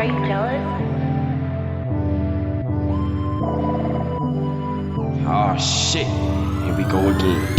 Are you jealous? Oh shit, here we go again.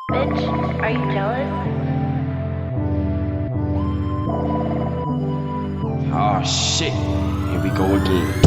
Bitch, are you jealous? Oh shit, here we go again.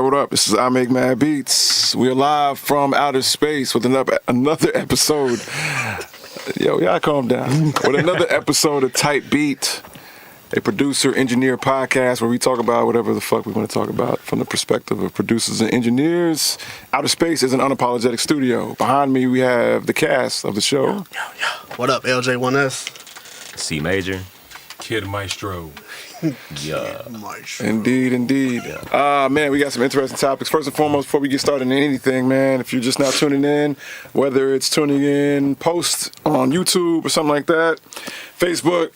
What up? This is I Make Mad Beats. We're live from outer space with another episode. Yo, y'all calm down. With another episode of Type Beat, a producer-engineer podcast where we talk about whatever the fuck we want to talk about from the perspective of producers and engineers. Outer Space is an unapologetic studio. Behind me, we have the cast of the show. Yo. What up, LJ1S? C Major. Kid Maestro. Yeah. Indeed. Man, we got some interesting topics. First and foremost, before we get started in anything, man, if you're just now tuning in, whether it's tuning in post on YouTube or something like that, Facebook,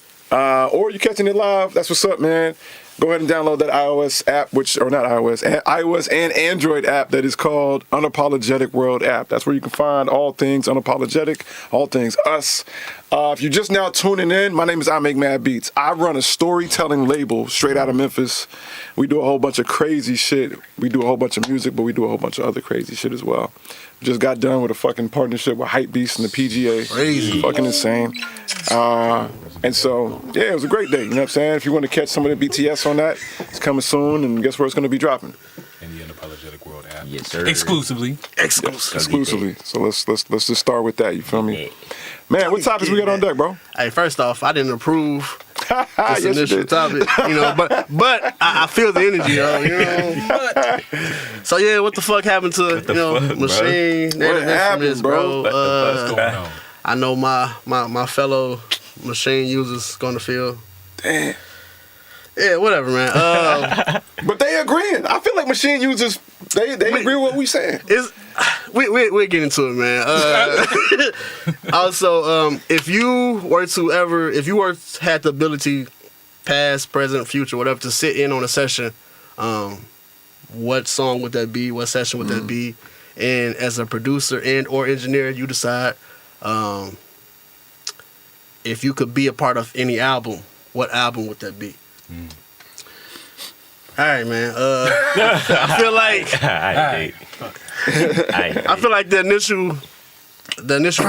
or you're catching it live, that's what's up, man. Go ahead and download that iOS app, iOS and Android app that is called Unapologetic World app. That's where you can find all things unapologetic, all things us. If you're just now tuning in, my name is I Make Mad Beats. I run a storytelling label straight out of Memphis. We do a whole bunch of crazy shit. We do a whole bunch of music, but we do a whole bunch of other crazy shit as well. Just got done with a fucking partnership with Hypebeast and the PGA. Crazy. Fucking insane. And so, yeah, it was a great day. You know what I'm saying? If you want to catch some of the BTS on that, it's coming soon, and guess where it's going to be dropping? In the Unapologetic World app. Yes, sir. Exclusively. Exclusively. So let's just start with that. You feel me? Man, what topics we got on deck, bro? Hey, first off, I didn't approve this Yes, you initial did. topic, but I feel the energy, yo. You know. So yeah, what the fuck happened to Machine, Native happened, Instruments, bro? What's going on? I know my fellow Machine users gonna feel. Damn. Yeah, whatever, man. But they agreeing. I feel like machine users, they agree with what we saying. We're getting to it, man. Also, if you had the ability, past, present, future, whatever, to sit in on a session, what song would that be? What session would that be? And as a producer and or engineer, you decide if you could be a part of any album, what album would that be? All right, man. I feel like I feel like the initial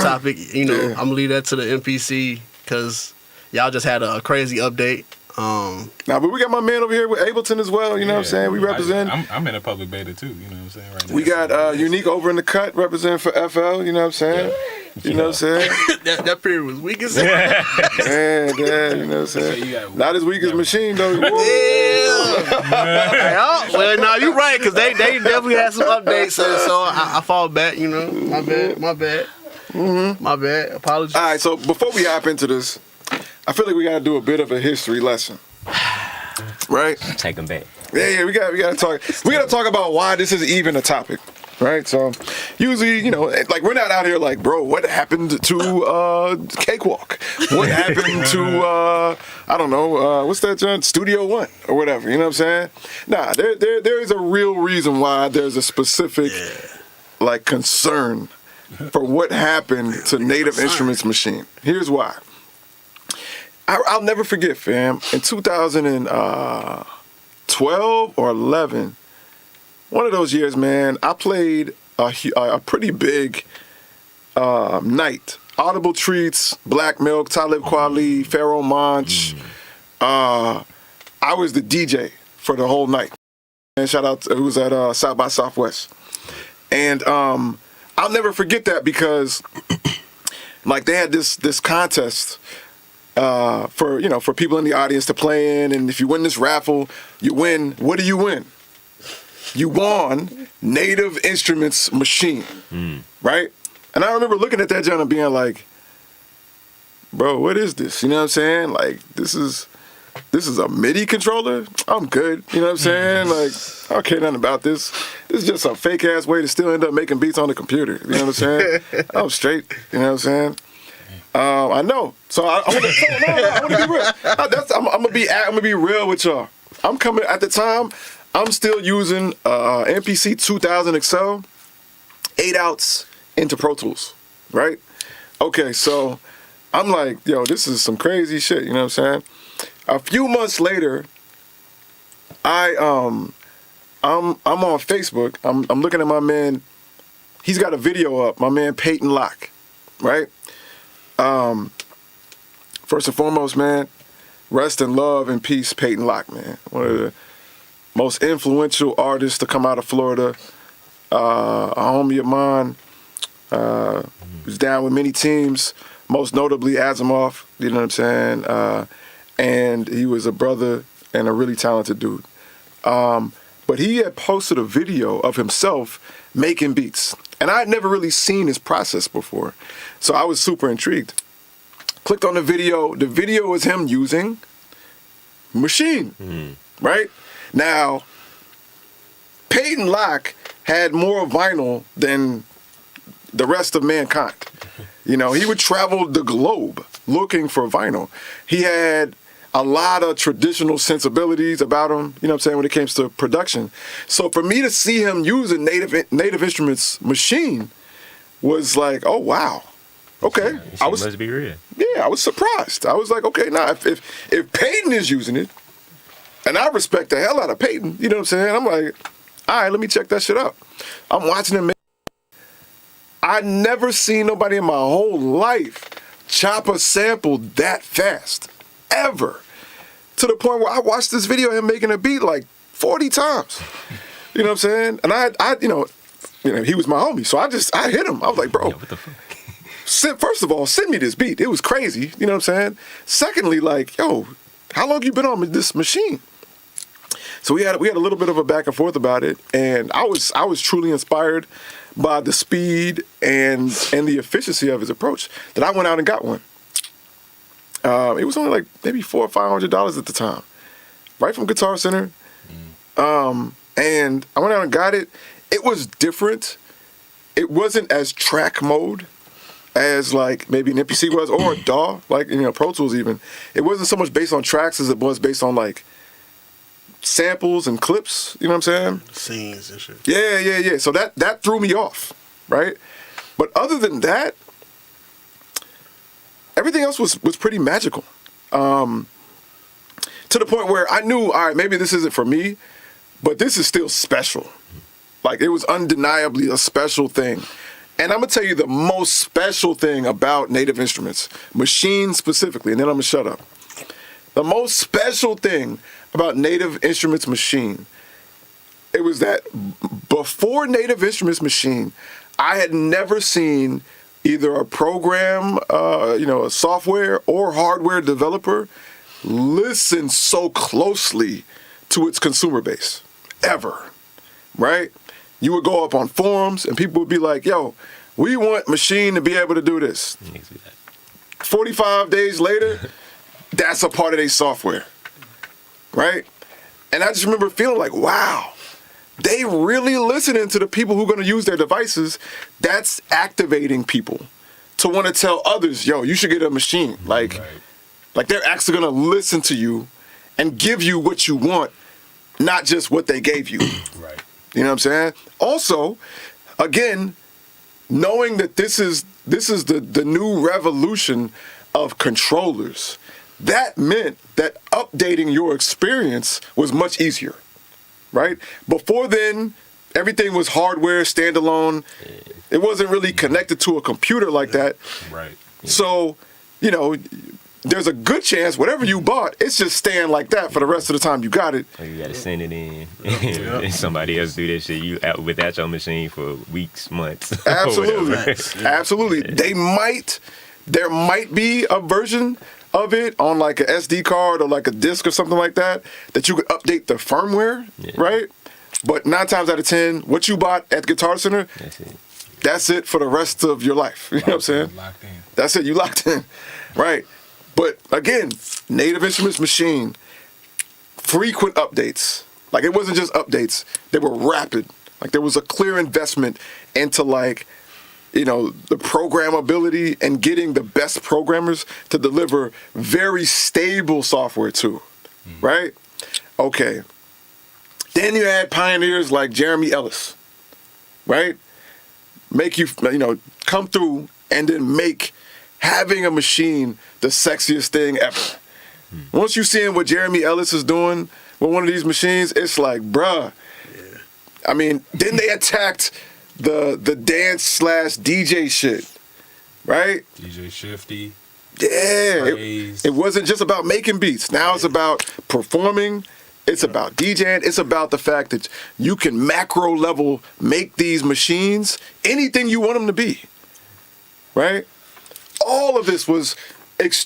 topic, I'm gonna leave that to the MPC because y'all just had a crazy update. Nah, but we got my man over here with Ableton as well. You know what I'm saying? We represent. I'm in a public beta too. You know what I'm saying? Right now. We got Unique over in the cut representing for FL. You know what I'm saying? You know what I'm saying? that period was weak as hell. Man, you know what I'm saying? Not as weak as Machine though. Well, no, you're right because they definitely had some updates, so I fall back. My bad. My bad. Apologies. All right, so before we hop into this, I feel like we gotta do a bit of a history lesson, right? Take them back. Yeah, we gotta talk. We gotta talk about why this is even a topic, right? So, usually, like we're not out here like, bro, what happened to Cakewalk? What happened to I don't know, what's that joint? Studio One or whatever. You know what I'm saying? Nah, there is a real reason why there's a specific like concern for what happened to Native Instruments Machine. Here's why. I'll never forget, fam. In 2012 or 11, one of those years, man, I played a pretty big night. Audible Treats, Black Milk, Talib Kweli, Pharaoh Monch. I was the DJ for the whole night. And shout out, it was at South by Southwest. And I'll never forget that because like they had this contest for people in the audience to play in, and if you win this raffle, you win. What do you win? You won Native Instruments Machine, right? And I remember looking at that joint and being like, "Bro, what is this?" You know what I'm saying? Like, this is a MIDI controller. I'm good. You know what I'm saying? Like, I don't care nothing about this. This is just a fake ass way to still end up making beats on the computer. You know what I'm saying? I'm straight. You know what I'm saying? I know. So I want to be real. I'm gonna be real with y'all. I'm coming at the time. I'm still using MPC 2000 XL 8 outs into Pro Tools, right? Okay, so I'm like, yo, this is some crazy shit. You know what I'm saying? A few months later, I'm on Facebook. I'm looking at my man. He's got a video up. My man Peyton Locke, right? First and foremost, man, rest in love and peace, Peyton Locke, man. One of the most influential artists to come out of Florida. A homie of mine, was down with many teams, most notably Asimov, you know what I'm saying? And he was a brother and a really talented dude. But he had posted a video of himself making beats. And I had never really seen his process before. So I was super intrigued. Clicked on the video. The video was him using Machine, right? Now, Peyton Locke had more vinyl than the rest of mankind. You know, he would travel the globe looking for vinyl. He had a lot of traditional sensibilities about him, you know what I'm saying, when it comes to production. So for me to see him use a Native Instruments machine was like, oh, wow. Okay. Must be real. Yeah, I was surprised. I was like, okay, now if Peyton is using it, and I respect the hell out of Peyton, you know what I'm saying? I'm like, all right, let me check that shit out. I'm watching him. I never seen nobody in my whole life chop a sample that fast, ever. To the point where I watched this video of him making a beat like 40 times. You know what I'm saying? And I you know, he was my homie, so I hit him. I was like, bro, What the fuck? First of all, send me this beat. It was crazy. You know what I'm saying? Secondly, like, yo, how long you been on this machine? So we had a little bit of a back and forth about it, and I was truly inspired by the speed and the efficiency of his approach that I went out and got one. It was only like maybe $400 or $500 at the time, right from Guitar Center. And I went out and got it. It was different. It wasn't as track mode as like maybe an MPC was, or a DAW, like, Pro Tools even. It wasn't so much based on tracks as it was based on like samples and clips, you know what I'm saying? Scenes and shit. Yeah. So that threw me off, right? But other than that, everything else was pretty magical. To the point where I knew, all right, maybe this isn't for me, but this is still special. Like, it was undeniably a special thing. And I'm going to tell you the most special thing about Native Instruments, Machine specifically, and then I'm going to shut up. The most special thing about Native Instruments Machine, it was that before Native Instruments Machine, I had never seen either a program, a software or hardware developer listen so closely to its consumer base, ever, right? You would go up on forums and people would be like, yo, we want Machine to be able to do this. 45 days later, that's a part of their software, right? And I just remember feeling like, wow, they really listening to the people who are going to use their devices. That's activating people to want to tell others, yo, you should get a Machine. Like they're actually going to listen to you and give you what you want, not just what they gave you. Right. You know what I'm saying? Also, again, knowing that this is the new revolution of controllers, that meant that updating your experience was much easier, right? Before then, everything was hardware, standalone. It wasn't really connected to a computer like that. Right. So, there's a good chance whatever you bought, it's just staying like that for the rest of the time you got it. Or you gotta send it in. And somebody else do that shit. You out without your machine for weeks, months. Absolutely. Absolutely. There might be a version of it on like a SD card or like a disc or something like that you could update the firmware, right? But 9 times out of 10, what you bought at Guitar Center, that's it for the rest of your life. You know what I'm saying? Locked in. That's it. You locked in. Right. But again, Native Instruments Machine, frequent updates. Like, it wasn't just updates. They were rapid. Like, there was a clear investment into like, the programmability and getting the best programmers to deliver very stable software too. Right? Okay. Then you had pioneers like Jeremy Ellis, right? Make you, come through and then make having a machine the sexiest thing ever. Once you seeing what Jeremy Ellis is doing with one of these machines, it's like, bruh. Yeah. I mean, then they attacked the dance/DJ shit, right? DJ Shifty. Yeah. It wasn't just about making beats. Now it's about performing. It's about DJing. It's about the fact that you can macro level make these machines anything you want them to be, right? All of this was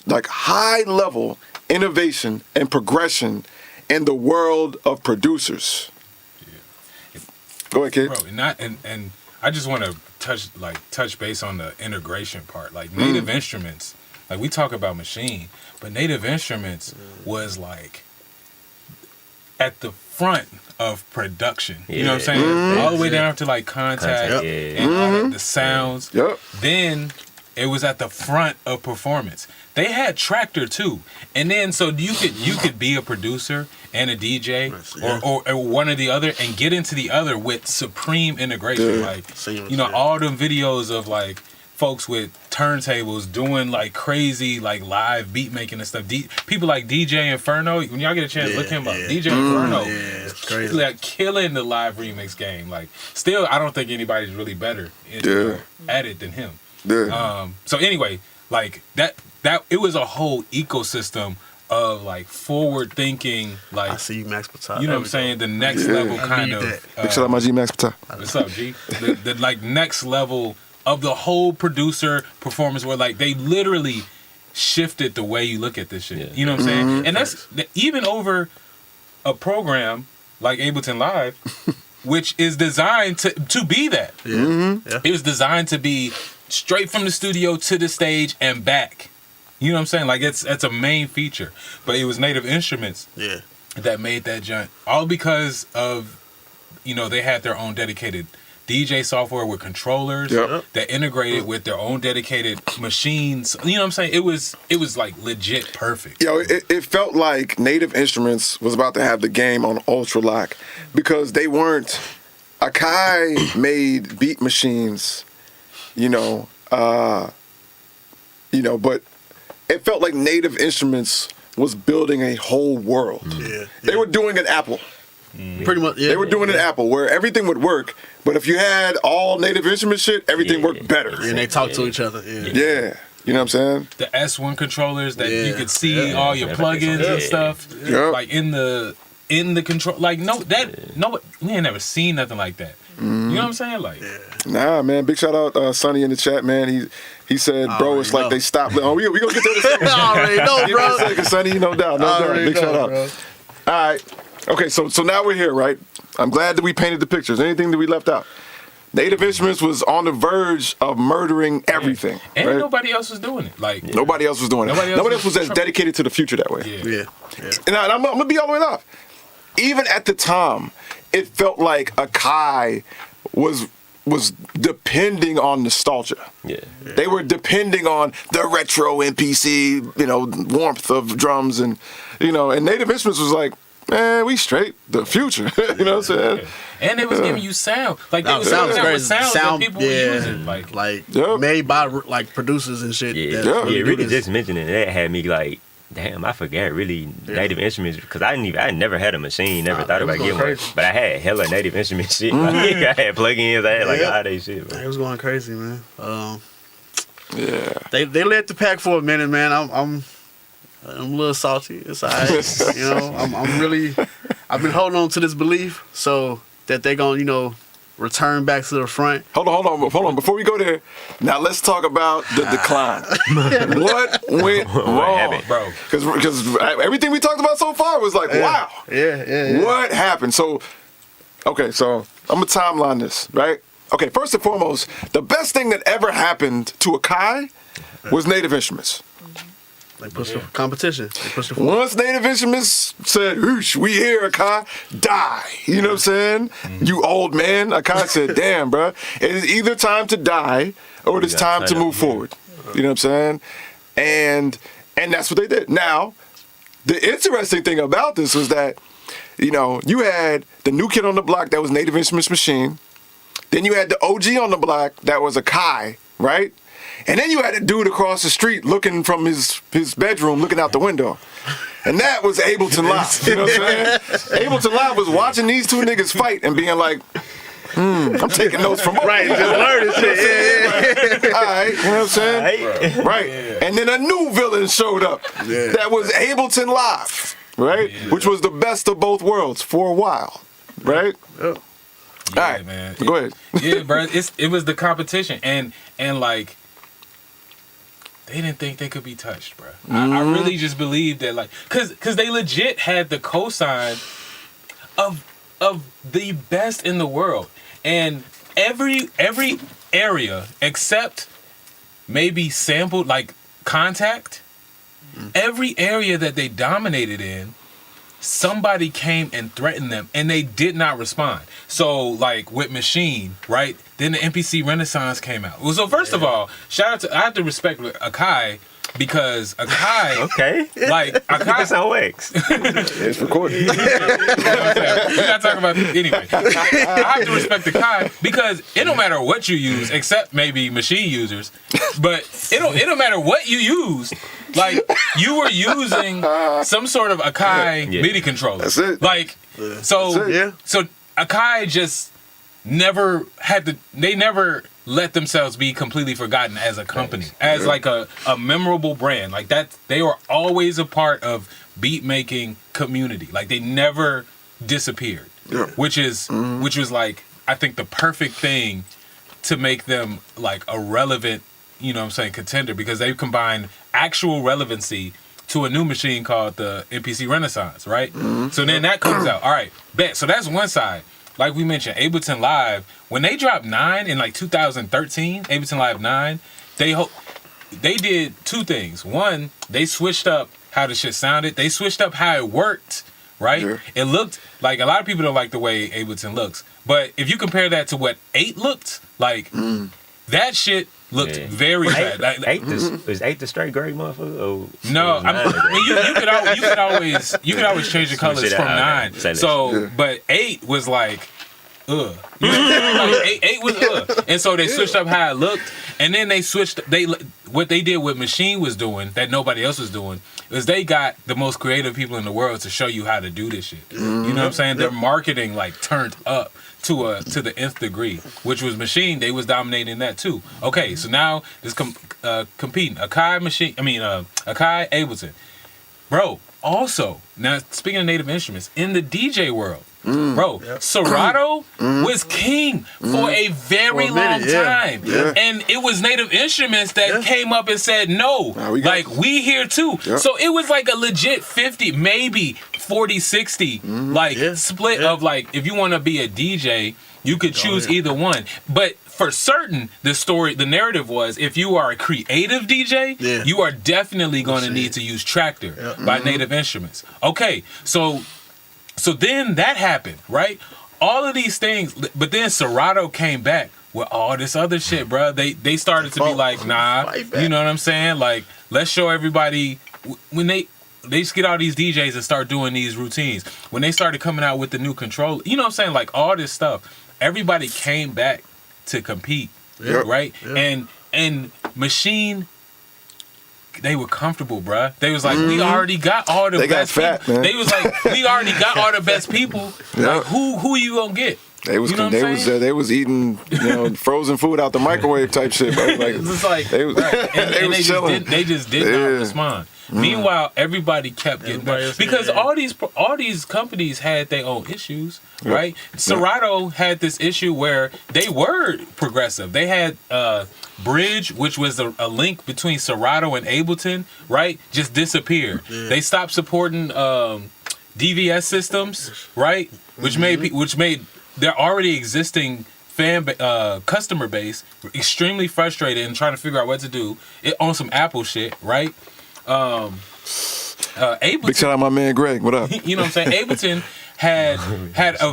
like high level innovation and progression in the world of producers. Yeah. Go ahead, kid. Bro, and I just want to touch base on the integration part. Like Native Instruments, like we talk about Machine, but Native Instruments was like at the front of production. You know what I'm saying? All the way down to like contact and all the sounds. Yep. Then It was at the front of performance. They had Tractor too, and then so you could be a producer and a DJ or one or the other and get into the other with supreme integration. Like all them videos of like folks with turntables doing like crazy like live beat making and stuff. People like DJ Inferno. When y'all get a chance, look him up. DJ Inferno, it's crazy. Like killing the live remix game. Like still, I don't think anybody's really better at it than him. So anyway, like that it was a whole ecosystem of like forward thinking, like I see you, Max Patah. You know what I'm saying? The next level kind of. Big shout out my G Max Patah. What's up, G? The like next level of the whole producer performance, where like they literally shifted the way you look at this shit. You know what I'm saying? And that's even over a program like Ableton Live, which is designed to be that. It was designed to be straight from the studio to the stage and back. You know what I'm saying? Like that's a main feature. But it was Native Instruments that made that jump. All because of, they had their own dedicated DJ software with controllers that integrated with their own dedicated machines. You know what I'm saying? It was like legit perfect. It felt like Native Instruments was about to have the game on ultra lock because they weren't. Akai made beat machines, but it felt like Native Instruments was building a whole world. They were doing an Apple. Pretty much, They were doing an Apple where everything would work, but if you had all Native Instrument shit, everything worked better. And they talk to each other. Yeah. You know what I'm saying? The S1 controllers that you could see all your plugins and stuff, like in the control. Like we ain't never seen nothing like that. You know what I'm saying? Like, nah, man. Big shout out Sonny in the chat, man. He said, bro, it's like they stopped. Oh, we gonna get to this. I already know, bro. Give me a second, Sonny. No doubt. Big shout out. Bro. All right. Okay, so now we're here, right? I'm glad that we painted the pictures. Anything that we left out? Native Instruments was on the verge of murdering everything. And right? nobody else was doing it. Like nobody else was doing it. Nobody else was as dedicated to the future that way. And I'm gonna be all the way off. Even at the time, it felt like Akai was depending on nostalgia. They were depending on the retro MPC, warmth of drums and Native Instruments was like, man, we straight. The future. You know what I'm saying? And it was giving you sound. Like they was sounds coming out crazy. with sounds that people were using. Made by like producers and shit. Really just mentioning that had me like, damn, I forgot really Native Instruments because I never had a machine, never thought about getting one. But I had hella Native Instrument shit. Like, I had plugins, I had like all that shit. It was going crazy, man. They led the pack for a minute, man. I'm a little salty. It's alright. I've been holding on to this belief so that they're gonna, return back to the front. Hold on. Before we go there, now let's talk about the decline. What went wrong, bro? Because everything we talked about so far was like, wow. Yeah. What happened? So I'm gonna timeline this, right? Okay, first and foremost, the best thing that ever happened to Akai was Native Instruments. They pushed for competition. Once Native Instruments said, "Whoosh, we here, Akai, die." You know what I'm saying? You old man. Akai said, "Damn, bro, it is either time to die or it is time to move forward." You know what I'm saying? And that's what they did. Now, the interesting thing about this was that, you had the new kid on the block that was Native Instruments Machine. Then you had the OG on the block that was Akai, right? And then you had a dude across the street looking from his bedroom, looking out the window. And that was Ableton Live. You know what I'm saying? Ableton Live was watching these two niggas fight and being like, I'm taking notes from both. Right, just learning shit. All right, you know what I'm saying? Right. And then a new villain showed up that was Ableton Live, right? Which was the best of both worlds for a while, right? Yeah, all right, man. Go ahead. Yeah, bro. It was the competition, and like they didn't think they could be touched, bro. I really just believe that, like, cause they legit had the cosign of the best in the world, and every area except maybe sampled like Contact, every area that they dominated in somebody came and threatened them, and they did not respond. So, like with Machine, right? Then the MPC Renaissance came out. Well, so first of all, shout out to, I have to respect Akai, because Akai, Okay. like Akai, That's how it works. It's recorded. we're not talking about anyway. I have to respect Akai because it don't matter what you use, except maybe Machine users, but it don't matter what you use. Like you were using some sort of Akai MIDI controller. That's it. Like so, That's it. Yeah. so Akai just never had to. They never let themselves be completely forgotten as a company, as like a memorable brand. Like that, they were always a part of beat making community. Like they never disappeared, which was like, I think the perfect thing to make them like a relevant, you know what I'm saying, contender, because they've combined actual relevancy to a new machine called the MPC Renaissance, right? So then that comes out. All right, bet. So that's one side. Like we mentioned, Ableton Live, when they dropped 9 in like 2013, Ableton Live 9, they did two things. One, they switched up how the shit sounded. They switched up how it worked, right? Yeah. It looked like, a lot of people don't like the way Ableton looks. But if you compare that to what 8 looked, like that shit looked very bad. Like, Is 8 the straight gray motherfucker? Oh, no, I mean, you could always change the colors it from out. 9. So, but 8 was like, ugh. You know, like 8 was and so they switched up how it looked, and then they switched. What they did, what Machine was doing that nobody else was doing, is they got the most creative people in the world to show you how to do this shit. You know what I'm saying? Their marketing like turned up to the nth degree, which was Machine. They was dominating that too. Okay, so now it's competing. Akai Ableton, bro. Also, now speaking of native instruments in the DJ world, bro, Serato was king for a very long time, and it was Native Instruments that came up and said no, we here too. So it was like a legit 50, maybe 40-60 split of like, if you want to be a DJ, you could choose either one. But for certain, the narrative was, if you are a creative DJ, you are definitely going to need to use Tractor by Native Instruments. Okay, so then that happened, right? All of these things, but then Serato came back with all this other shit, bro. They started to be like, nah, you know what I'm saying? Like, let's show everybody, when they just get all these DJs and start doing these routines. When they started coming out with the new controller, you know what I'm saying? Like all this stuff, everybody came back to compete, right? And Machine, they were comfortable, bruh. They was like, we already got all the best people. Man. They was like, we already got all the best people. Like, who you gonna get? They was eating, frozen food out the microwave type shit. Bro. Like, it's like, they was, they just did not respond. Meanwhile, everybody kept getting better because all these companies had their own issues, right? Serato had this issue where they were progressive. They had Bridge, which was a link between Serato and Ableton, right? Just disappeared. They stopped supporting DVS systems, right? Which made their already existing customer base extremely frustrated and trying to figure out what to do on some Apple shit, right? Ableton, big shout out my man Greg. What up? You know what I'm saying? Ableton had a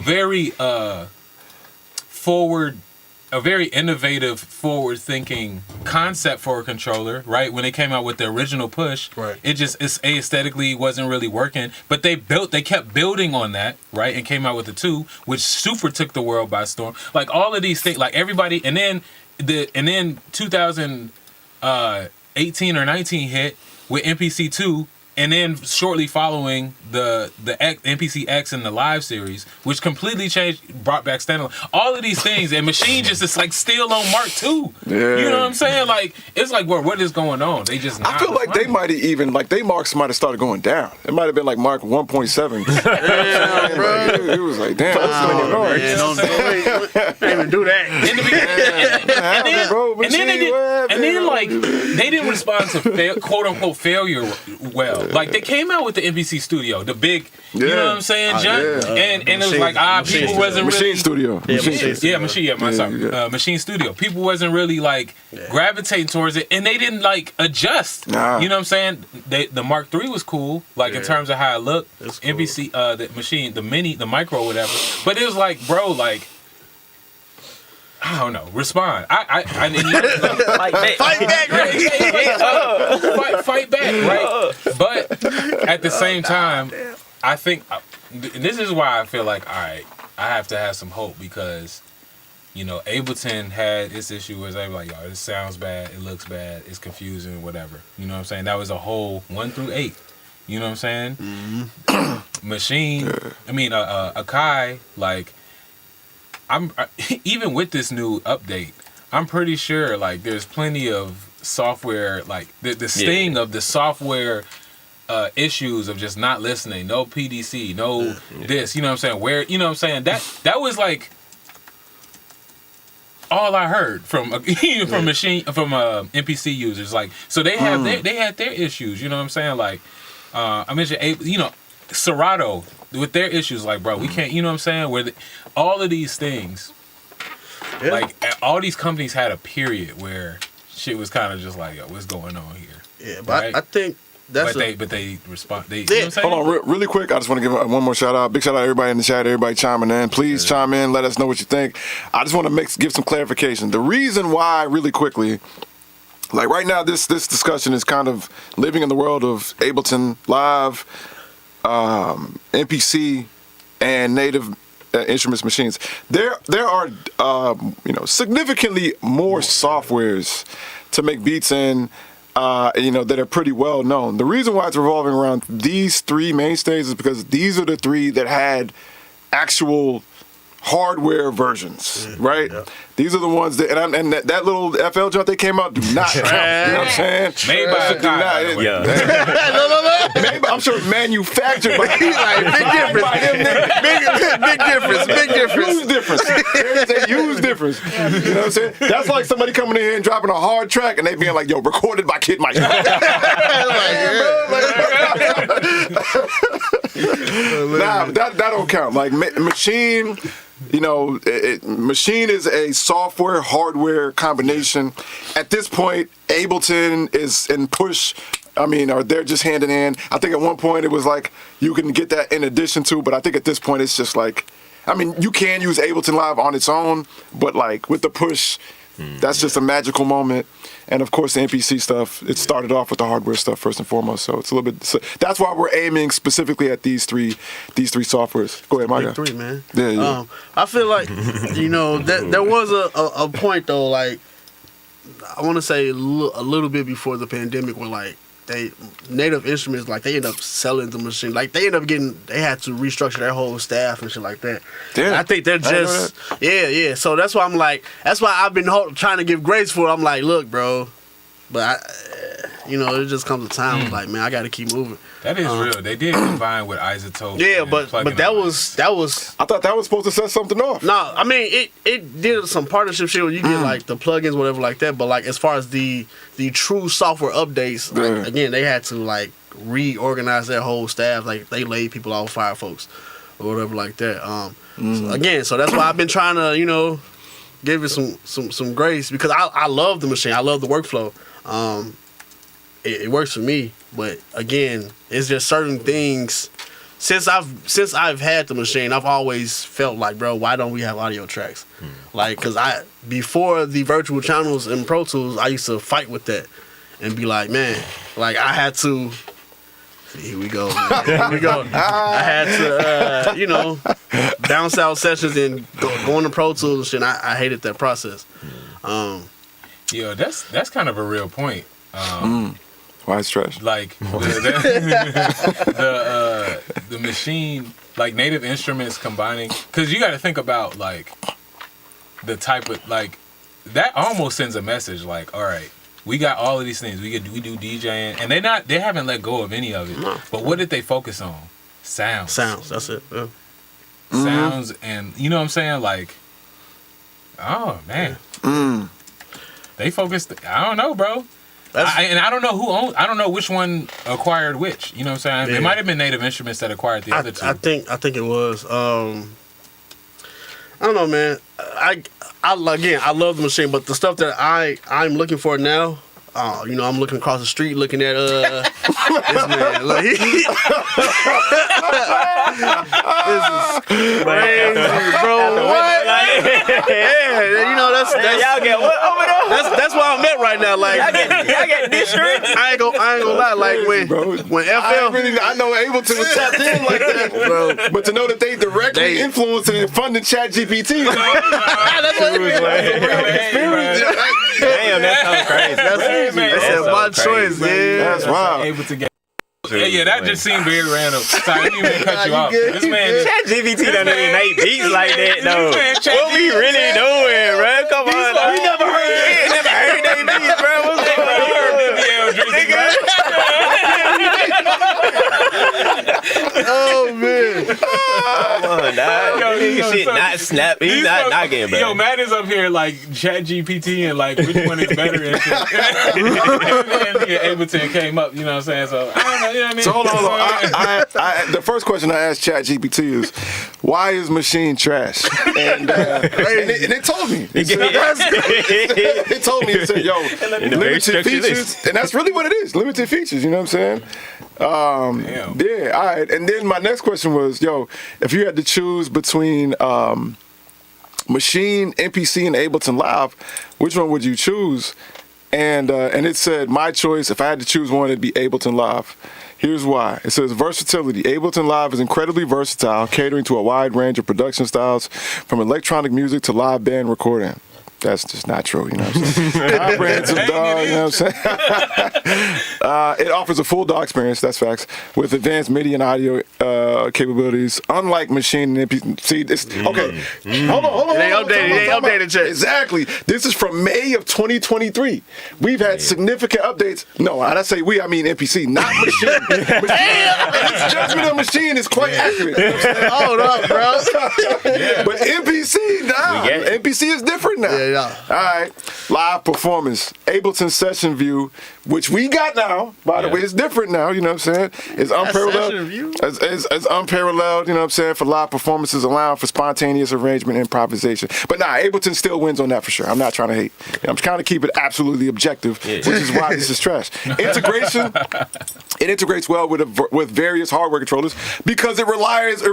very innovative, forward-thinking concept for a controller, right? When they came out with the original push, it aesthetically wasn't really working, but they kept building on that, right? And came out with the 2, which super took the world by storm. Like all of these things, like everybody, and then 2018 or 19 hit with MPC 2, and then shortly following the MPC X and the Live series, which completely brought back standalone. All of these things, and Machine just is like still on Mark 2. Yeah. You know what I'm saying? Like, it's like, what is going on? They just I feel like they might have even, like, they marks might have started going down. It might have been like Mark 1.7. Yeah, bro. It was like, damn, what's going on? Don't even do that. In the beginning. And then they didn't respond to quote unquote failure well. Like they came out with the NBC Studio, the big, you know what I'm saying, and it was like people wasn't really Machine Studio. Machine Studio. People wasn't really like gravitating towards it, and they didn't like adjust. Nah. You know what I'm saying? The Mark III was cool, like in terms of how it looked. Cool. NBC, the machine, the mini, the micro, whatever. But it was like, bro, like. I don't know. Respond. I fight back, right? But at the same time, I think this is why I feel like, all right, I have to have some hope because, you know, Ableton had its issue where they were like, yo, this sounds bad, it looks bad, it's confusing, whatever. You know what I'm saying? That was a whole 1 through 8. You know what I'm saying? Mm-hmm. Machine. I mean, Akai, like. Even with this new update, I'm pretty sure like there's plenty of software like the sting of the software issues of just not listening, no PDC, no this, you know what I'm saying? Where you know what I'm saying? That was like all I heard from NPC users. Like so they have they had their issues, you know what I'm saying? Like I mentioned you know, Serato with their issues, like bro, we can't, you know what I'm saying? Where all of these things, like all these companies had a period where shit was kind of just like, yo, what's going on here? Yeah, but right? I think that's but they respond. They, you know what I'm saying? Hold on, really quick. I just want to give one more shout out. Big shout out to everybody in the chat. Everybody chiming in. Please chime in. Let us know what you think. I just want to give some clarification. The reason why, really quickly. Like right now, this discussion is kind of living in the world of Ableton Live, MPC, and native instruments machines. There are you know, significantly more softwares to make beats in, you know, that are pretty well known. The reason why it's revolving around these 3 mainstays is because these are the 3 that had actual hardware versions, right? Yeah. These are the ones that, and that little FL jump they came out do not count. You know what I'm saying? Made by Akai. Made by, I'm sure manufactured by big difference. Huge difference. There's a huge difference. You know what I'm saying? That's like somebody coming in here and dropping a hard track and they being like, yo, recorded by Kid Mike. Nah, that don't count. Like Machine, you know, Machine is a software hardware combination. At this point, Ableton is in Push. I mean, or they're just hand in hand. I think at one point it was like you can get that in addition to, but I think at this point it's just like, I mean, you can use Ableton Live on its own, but like with the Push, that's just a magical moment. And of course, the NPC stuff, it started off with the hardware stuff first and foremost. So it's a little bit. So that's why we're aiming specifically at these three softwares. Go ahead, Micah. Big 3, man. Yeah. I feel like you know that there was a point though, like I want to say a little bit before the pandemic, where like native instruments, like they end up selling the machine, like they had to restructure their whole staff and shit like that. Damn. I think they're just yeah. So that's why I'm like, that's why I've been trying to give grace for it. I'm like, look, bro, but you know, it just comes a time I'm like, man, I got to keep moving. That is real. They did combine with Isotope. Yeah, but that was. I thought that was supposed to set something off. No, I mean it did some partnership shit where you get like the plugins, whatever, like that. But like as far as the true software updates, like, again, they had to like reorganize their whole staff. Like they laid people off, Firefox or whatever like that. So that's why I've been trying to, you know, give it some grace, because I love the machine. I love the workflow. It works for me, but again, it's just certain things. Since I've had the machine, I've always felt like, bro, why don't we have audio tracks? Like, cause before the virtual channels and Pro Tools, I used to fight with that and be like, man, like I had to. Here we go. Here we go. I had to, you know, bounce out sessions and go into Pro Tools and shit. I hated that process. Yo, that's kind of a real point. Why it's trash? Like the machine, like native instruments combining, because you got to think about like the type of, like that almost sends a message like, all right, we got all of these things. We do DJing, and they haven't let go of any of it. No. But what did they focus on? Sounds. That's it. Yeah. Sounds, and you know what I'm saying? Like, oh man, they focused. I don't know, bro. I don't know who owned. I don't know which one acquired which. You know what I'm saying? Yeah. It might have been Native Instruments that acquired the other two. I think it was. I don't know, man. I love the machine, but the stuff that I'm looking for now. I'm looking across the street, looking at this man. Like, this is crazy, bro. What? Yeah, that's y'all get what over there? that's where I'm at right now. Like, Y'all get district. I ain't gonna lie. Like when FL, I know Ableton was tapped in like that, bro. But to know that they directly influencing and funding ChatGPT, that's what it is. Damn, that sounds crazy. That's my choice, man. That's wild. Able to get. Yeah, that just seemed very random. Sorry, I didn't even cut you off. This man, ChatGPT don't even make beats like that, though. What we really doing, bro? Come on. We never heard they beats, bro. What's going on? Oh man. Come on, dog. Shit not snap. He's not getting better. Yo, Matt is up here like ChatGPT and like which one is better and shit. And Ableton came up, you know what I'm saying? So I don't know, you know what I mean? So hold on. The first question I asked ChatGPT is, why is machine trash? And it told me. It told me. It said, yo, limited features. And that's really what it is. Limited features, you know what I'm saying? Yeah, all right. And then my next question was, yo, if you had to choose between Machine, MPC, and Ableton Live, which one would you choose? And it said, my choice, if I had to choose one, it'd be Ableton Live. Here's why. It says versatility. Ableton Live is incredibly versatile, catering to a wide range of production styles, from electronic music to live band recording. That's just not true, you know what I'm saying? Comprehensive dog, you know what I'm saying? It offers a full DAW experience, that's facts, with advanced MIDI and audio capabilities, unlike Machine and MPC. See, this, okay, hold on. They updated, Chat. Exactly. This is from May of 2023. We've had significant updates. No, I say we, I mean MPC, not Machine. And its judgment of Machine is quite accurate. You know what I'm saying? Hold up, bro. But MPC, nah. MPC is different now. Yeah. All right. Live performance. Ableton Session View, which we got now, by the way, it's different now, you know what I'm saying? It's unparalleled. Session View? It's unparalleled, you know what I'm saying, for live performances, allowing for spontaneous arrangement and improvisation. But nah, Ableton still wins on that for sure. I'm not trying to hate. I'm trying to keep it absolutely objective, which is why this is trash. Integration, it integrates well with various hardware controllers because it relies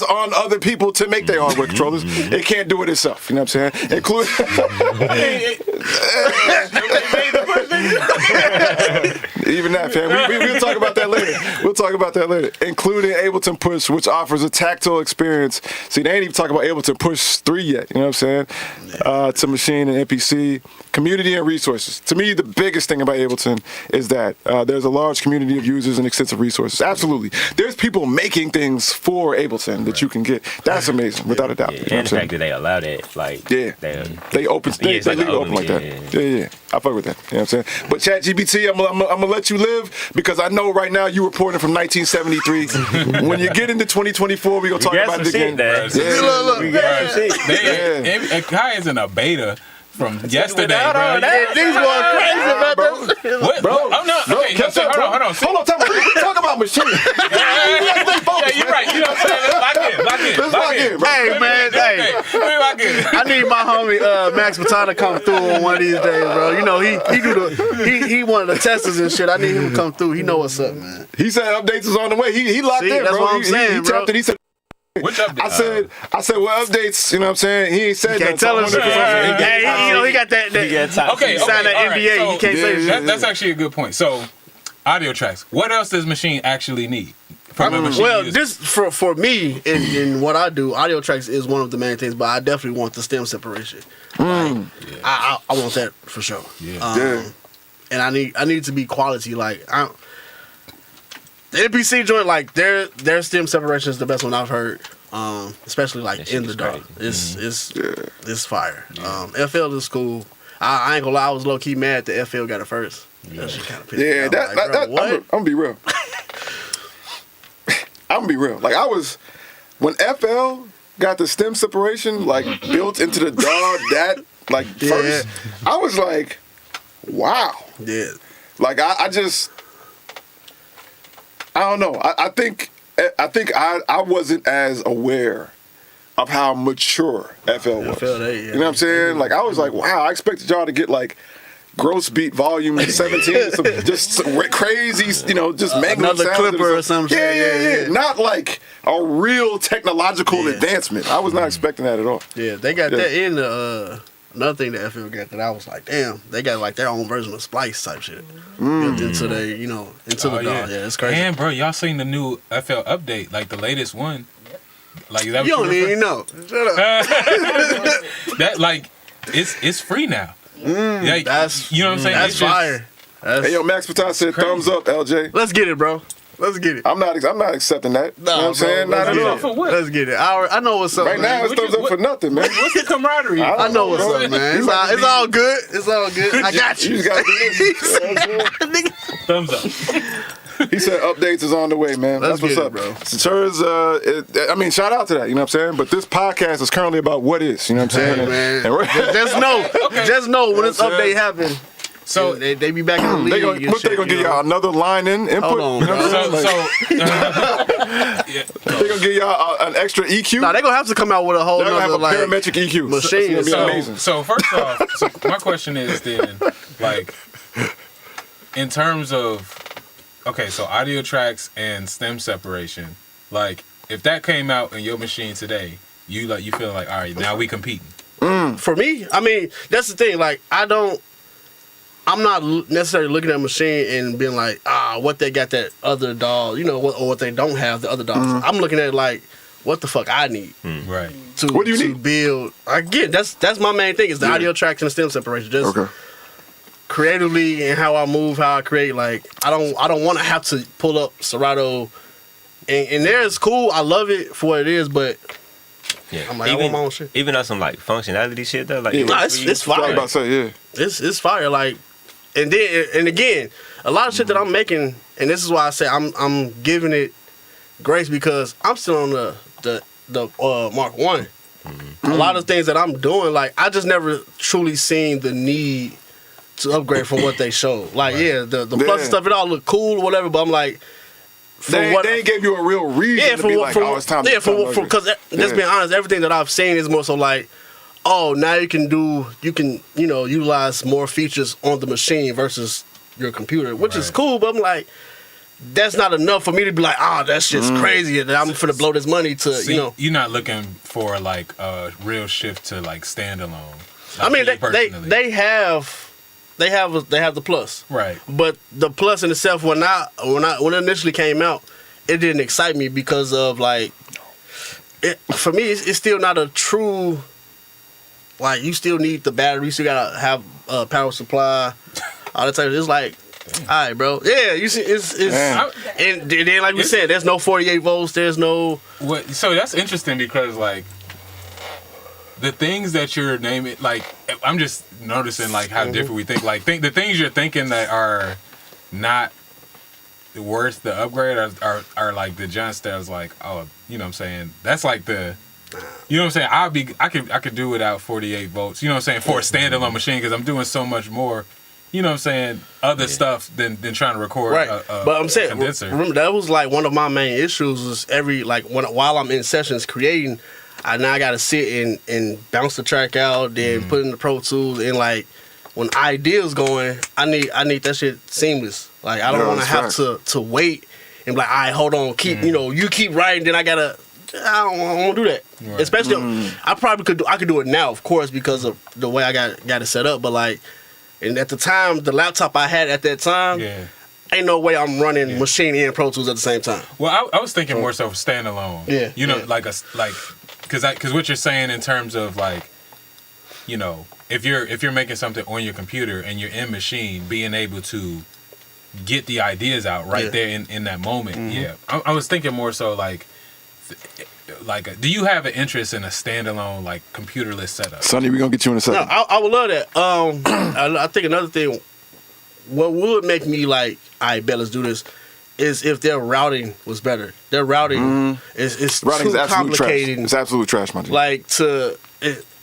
on other people to make their hardware controllers. It can't do it itself, you know what I'm saying? Including even that, fam. We'll talk about that later. Including Ableton Push, which offers a tactile experience. See, they ain't even talking about Ableton Push 3 yet, you know what I'm saying? To Machine and MPC. Community and resources. To me, the biggest thing about Ableton is that there's a large community of users and extensive resources. Absolutely. There's people making things for Ableton that you can get. That's amazing, without a doubt. Yeah, and the fact that they allow that, like, they open, they leave it open like that. Yeah. I fuck with that. You know what I'm saying? But ChatGPT, I'm gonna let you live because I know right now you reporting from 1973. When you get into 2024, we gonna talk about it again. Look. We got some shit. Kai is in a beta from yesterday, bro. These going crazy about this. What? Bro, Oh, no. Okay, hold on. Hold on, talk about Machine. Yeah, you're right. You know what I'm saying? Let's lock in. Bro. Hey, man, hey. I need my homie Max Baton to come through on one of these days, bro. You know, he one of the testers and shit. I need him to come through. He know what's up, man. He said updates is on the way. He locked in, that's bro. what I'm saying, he tapped it. He said, Which update? I said, what updates? You know what I'm saying? He ain't said Can't tell us. Hey, he got that. Okay, signed that all right, NBA. so He can't say shit. That's actually a good point. So, audio tracks. What else does Machine actually need? From a Machine Well, user? this for me in what I do, audio tracks is one of the main things, but I definitely want the stem separation. I want that for sure. And I need it to be quality. Like the NPC joint, like their stem separation is the best one I've heard. Especially like in the DAW. It's fire. FL is cool. I ain't gonna lie, I was low key mad that FL got it first. That shit kind of pissed me off. I'm gonna be real. Like when FL got the stem separation like built into the DAW first, I was like, wow. Yeah. Like I don't know. I think I wasn't as aware of how mature FL was. FL, yeah. You know what I'm saying? Like I was like, wow, I expected y'all to get like Gross Beat Volume 17, some crazy, just mega another clipper or some shit. Yeah. Not like a real technological advancement. I was not expecting that at all. Yeah, they got that in the another thing that FL got that I was like, damn, they got like their own version of Splice type shit built into their, into the DAW. Yeah, it's crazy. And bro, y'all seen the new FL update, like the latest one? Like is that You what don't even know. Shut up. That like it's free now. Like, That's you know what I'm saying? That's It's just- fire. Hey, yo, Max Patas said thumbs up, LJ. Let's get it, bro. Let's get it. I'm not accepting that. You know what I'm saying? Not at all. For what? Let's get it. I know what's up. Right man. now, it's thumbs up for nothing, man. What's the camaraderie? I I know what's up, man. It's all good. It's all good. I got You you. just got to do this. Thumbs up. He said updates is on the way, man. Let's That's what's get it, up, bro. Sure, shout out to that, you know what I'm saying? But this podcast is currently about what is, you know what I'm saying? Hey, man. And we're- Just know when this That's update it. happen. So they be back in the league. they gonna, and what they shit, gonna you give know? y'all another line in input? Hold on, you know what I'm bro. saying? They gonna give y'all an extra EQ? Nah, they gonna have to come out with a whole They're gonna have nother a like parametric EQ. machine It's or gonna be something. amazing. So first off, my question is then, like, in terms of, okay, so audio tracks and stem separation, like, if that came out in your machine today, you feel like, all right, now we competing. For me, I mean, that's the thing. Like, I'm not necessarily looking at a machine and being like, what they got that other DAW, or what they don't have the other DAWs. I'm looking at it like, what the fuck I need Right. to, What do you to need? build. Again, that's my main thing is the audio tracks and the stem separation. Just creatively and how I move, how I create. Like, I don't want to have to pull up Serato, and there it's cool. I love it for what it is, but Yeah. I'm like, I want my own shit. Even on some like functionality shit though, like Yeah. Nah, it's I was fire. about to say, yeah. It's fire. Like, and then and again, a lot of shit that I'm making, and this is why I say I'm giving it grace because I'm still on the Mark 1. A lot of things that I'm doing, like I just never truly seen the need to upgrade from what they showed. Like, the plus stuff, it all look cool or whatever, but I'm like, They ain't gave you a real reason to be like, it's time to upgrade. because let's be honest, everything that I've seen is more so like, oh, now you can utilize more features on the machine versus your computer, which is cool, but I'm like, that's not enough for me to be like, that's just crazy that I'm finna blow this money to, See, you're not looking for like a real shift to like standalone. I mean, Like, personally. they have the plus, Right. but the plus in itself when it initially came out, it didn't excite me because of like, for me it's still not a true, like, you still need the battery, you still gotta have a power supply, all that type of, it's like, all right, bro, yeah, you see, it's and then like we said, there's no 48 volts, there's no. So that's interesting because like the things that you're naming, like I'm just noticing like how different we think. Like the things you're thinking that are not worth the upgrade are like the jumps that was like, oh, you know what I'm saying? That's like the, you know what I'm saying? I could do without 48 volts. You know what I'm saying? For a standalone machine because I'm doing so much more. You know what I'm saying? Other stuff than trying to record But I'm saying, condenser. remember, that was like one of my main issues was while I'm in sessions creating, I got to sit and bounce the track out, then put in the Pro Tools, and like when ideas going, I need that shit seamless. Like I don't want to have to wait and be like, all right, hold on, you keep writing, then I don't want to do that. Right. Especially, I could do it now, of course, because of the way I got it set up, but like. And at the time, the laptop I had at that time, ain't no way I'm running Machine and Pro Tools at the same time. Well, I was thinking more so standalone. Yeah. You know, because what you're saying in terms of like, you know, if you're making something on your computer and you're in Machine, being able to get the ideas out right there in that moment. Yeah. I was thinking more so like do you have an interest in a standalone like computerless setup? Sonny, we're gonna get you in a second. No, I would love that. I think another thing, what would make me like, all right, bet let's do this, is if their routing was better. Their routing is Routing's too absolute trash. complicated. It's absolute trash, my dude. Like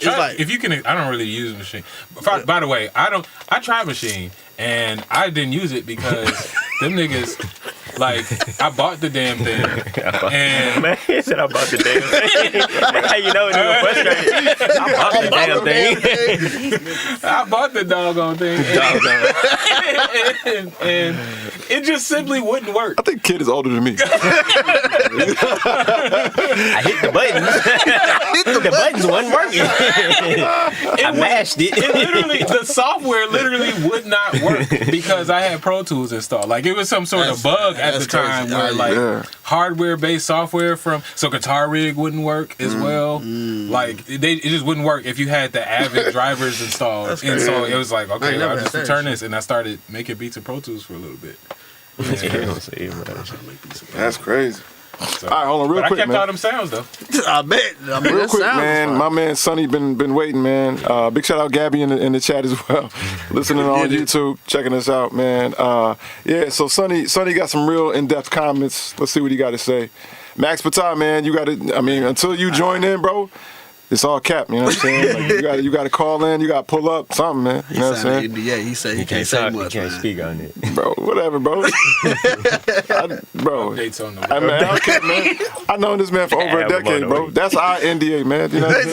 like if you can. I don't really use Machine. By the way, I tried Machine and I didn't use it because them niggas. Like, I bought the damn thing. And Man, he said I bought the damn thing. How you know you were frustrated? I bought the damn thing. I bought the doggone thing. And it just simply wouldn't work. I think Kid is older than me. I hit the buttons. The buttons wasn't working. I mashed it. The software literally would not work because I had Pro Tools installed. Like, it was some sort of bug at the time where hardware-based software so Guitar Rig wouldn't work as well. Like, it just wouldn't work if you had the Avid drivers installed. And so it was like, okay, I'll just return this. And I started making beats in Pro Tools for a little bit. That's crazy. So, all right, hold on real quick, I kept man. all them sounds, though. I bet. I mean, Real quick, man. My man Sonny been waiting, man. Big shout out Gabby in the chat as well. Listening on YouTube, checking us out, man. Yeah, so Sonny got some real in-depth comments. Let's see what he got to say. Max Patah, man, you got to. I mean, until you join in, bro. It's all cap, you know what I'm saying? Like, you got to call in, you got to pull up something, man. You know what I'm saying? Yeah, he said he can't say much. He can't speak on it. Bro, whatever, bro. Bro, Updates on the I mean, I don't care, man. I known this man for over a decade, bro. That's our NDA, man. You know what I'm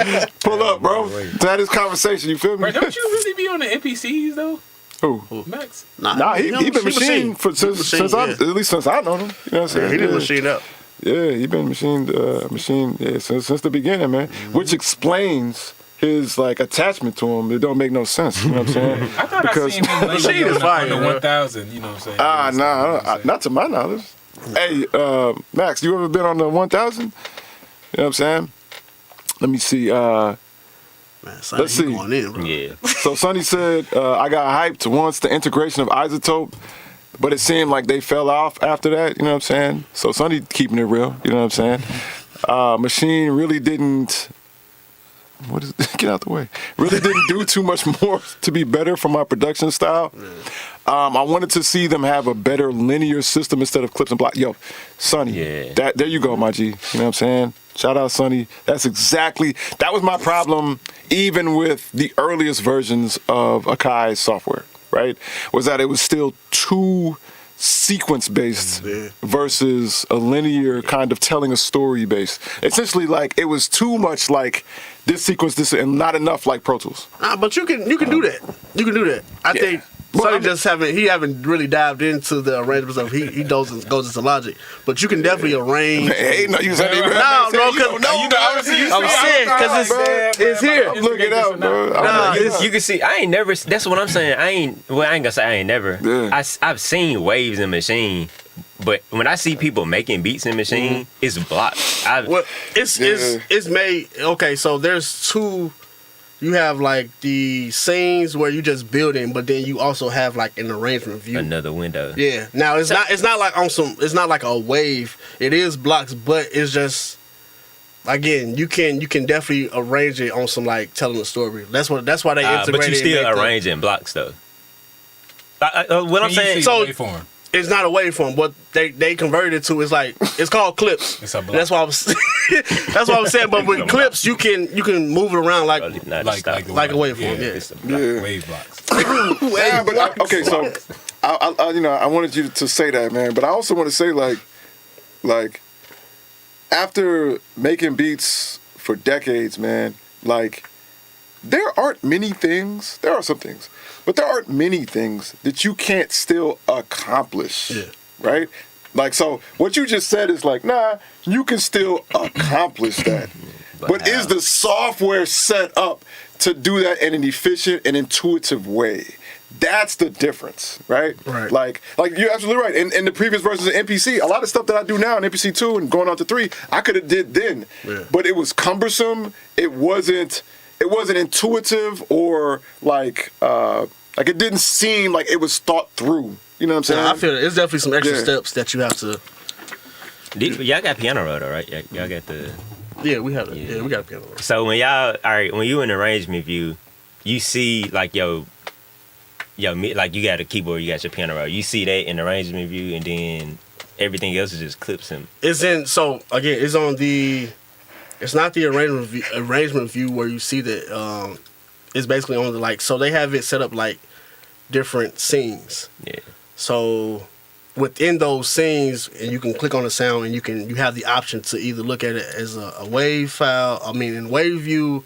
saying? Pull up, bro. To have this conversation, you feel me? Bro, don't you really be on the NPCs, though? Who? Max? Nah, he been machine since at least since I know him. You know what I'm saying? He didn't machine up. Yeah, he been machine since the beginning, man. Which explains his like attachment to him. It don't make no sense. You know what I'm saying? I thought I seen him lately on the 1000. You know what I'm saying? Nah, not to my knowledge. Hey, Max, you ever been on the 1000? You know what I'm saying? Let me see. Man, Sonny, let's see. Going in, bro. Yeah. So Sonny said, I got hyped once the integration of Isotope, but it seemed like they fell off after that, you know what I'm saying? So Sonny keeping it real, you know what I'm saying? Machine really didn't, get out the way, really didn't do too much more to be better for my production style. I wanted to see them have a better linear system instead of clips and blocks. Yo, Sonny, there you go, my G, you know what I'm saying? Shout out, Sonny. That was my problem even with the earliest versions of Akai's software, right? Was that it was still too sequence-based versus a linear kind of telling a story-based. Essentially, like, it was too much like this sequence, this, and not enough like Pro Tools. Nah, but you can do that. You can do that. I think Sonny haven't really dived into the arrangements of he goes into Logic, but you can definitely arrange. Hey, no, you said no, bro, because I'm saying because it's here. Look it out, bro. You can see. I ain't never. That's what I'm saying. I ain't gonna say I ain't never. Yeah. I've seen waves in Machine, but when I see people making beats in Machine, it's blocked. It's made. Okay, so there's two. You have like the scenes where you just building, but then you also have like an arrangement view. Another window. Yeah. Now it's not like on some. It's not like a wave. It is blocks, but it's just. Again, you can definitely arrange it on some like telling a story. That's why they integrated. But you still arranging blocks though. What I'm saying. So it's not a waveform, but they converted it to it's called clips. That's why I was saying. But with clips, you can move it around like a waveform. It's wave blocks. Okay, so I wanted you to say that, man, but I also want to say like after making beats for decades, man, like there aren't many things. There are some things. But there aren't many things that you can't still accomplish, right? Like, so what you just said is like, nah, you can still accomplish that. But is the software set up to do that in an efficient and intuitive way? That's the difference, right? Right. Like you're absolutely right. In the previous versions of MPC, a lot of stuff that I do now in MPC 2 and going on to 3, I could have did then. Yeah. But it was cumbersome. It wasn't intuitive or like it didn't seem like it was thought through. You know what I'm saying? I feel it's definitely some extra steps that you have to. Y'all got piano roll though, right? Y'all got the. Yeah, we have it. Yeah, we got a piano roll. So when you in arrangement view, you see like like you got a keyboard, you got your piano roll. You see that in arrangement view, and then everything else is just clips and. It's on the. It's not the arrangement view where you see that. It's basically on the like. So they have it set up like different scenes. Yeah. So within those scenes, and you can click on the sound, and you have the option to either look at it as a wave file. I mean, in wave view,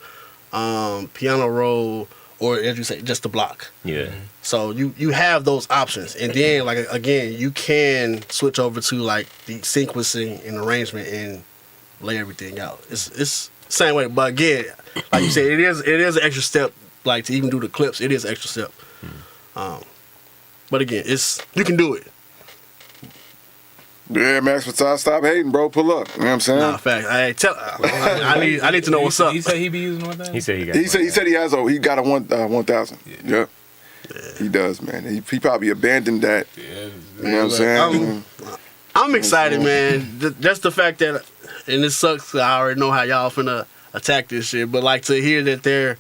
piano roll, or as you say, just a block. Yeah. So you have those options, and then like again, you can switch over to like the sequencing and arrangement and lay everything out. It's same way, but again, like you said, it is an extra step. Like to even do the clips, it is an extra step. But again, you can do it. Yeah, Max Fatah, stop hating, bro. Pull up. You know what I'm saying? Nah, fact. I need to know what's up. He said he be using 1,000? He said he got. He said he got a 1,000. Yep. He does, man. He probably abandoned that. Yeah. You know what I'm saying? I'm excited, man. Just the fact that, and it sucks. I already know how y'all finna attack this shit, but like to hear that they're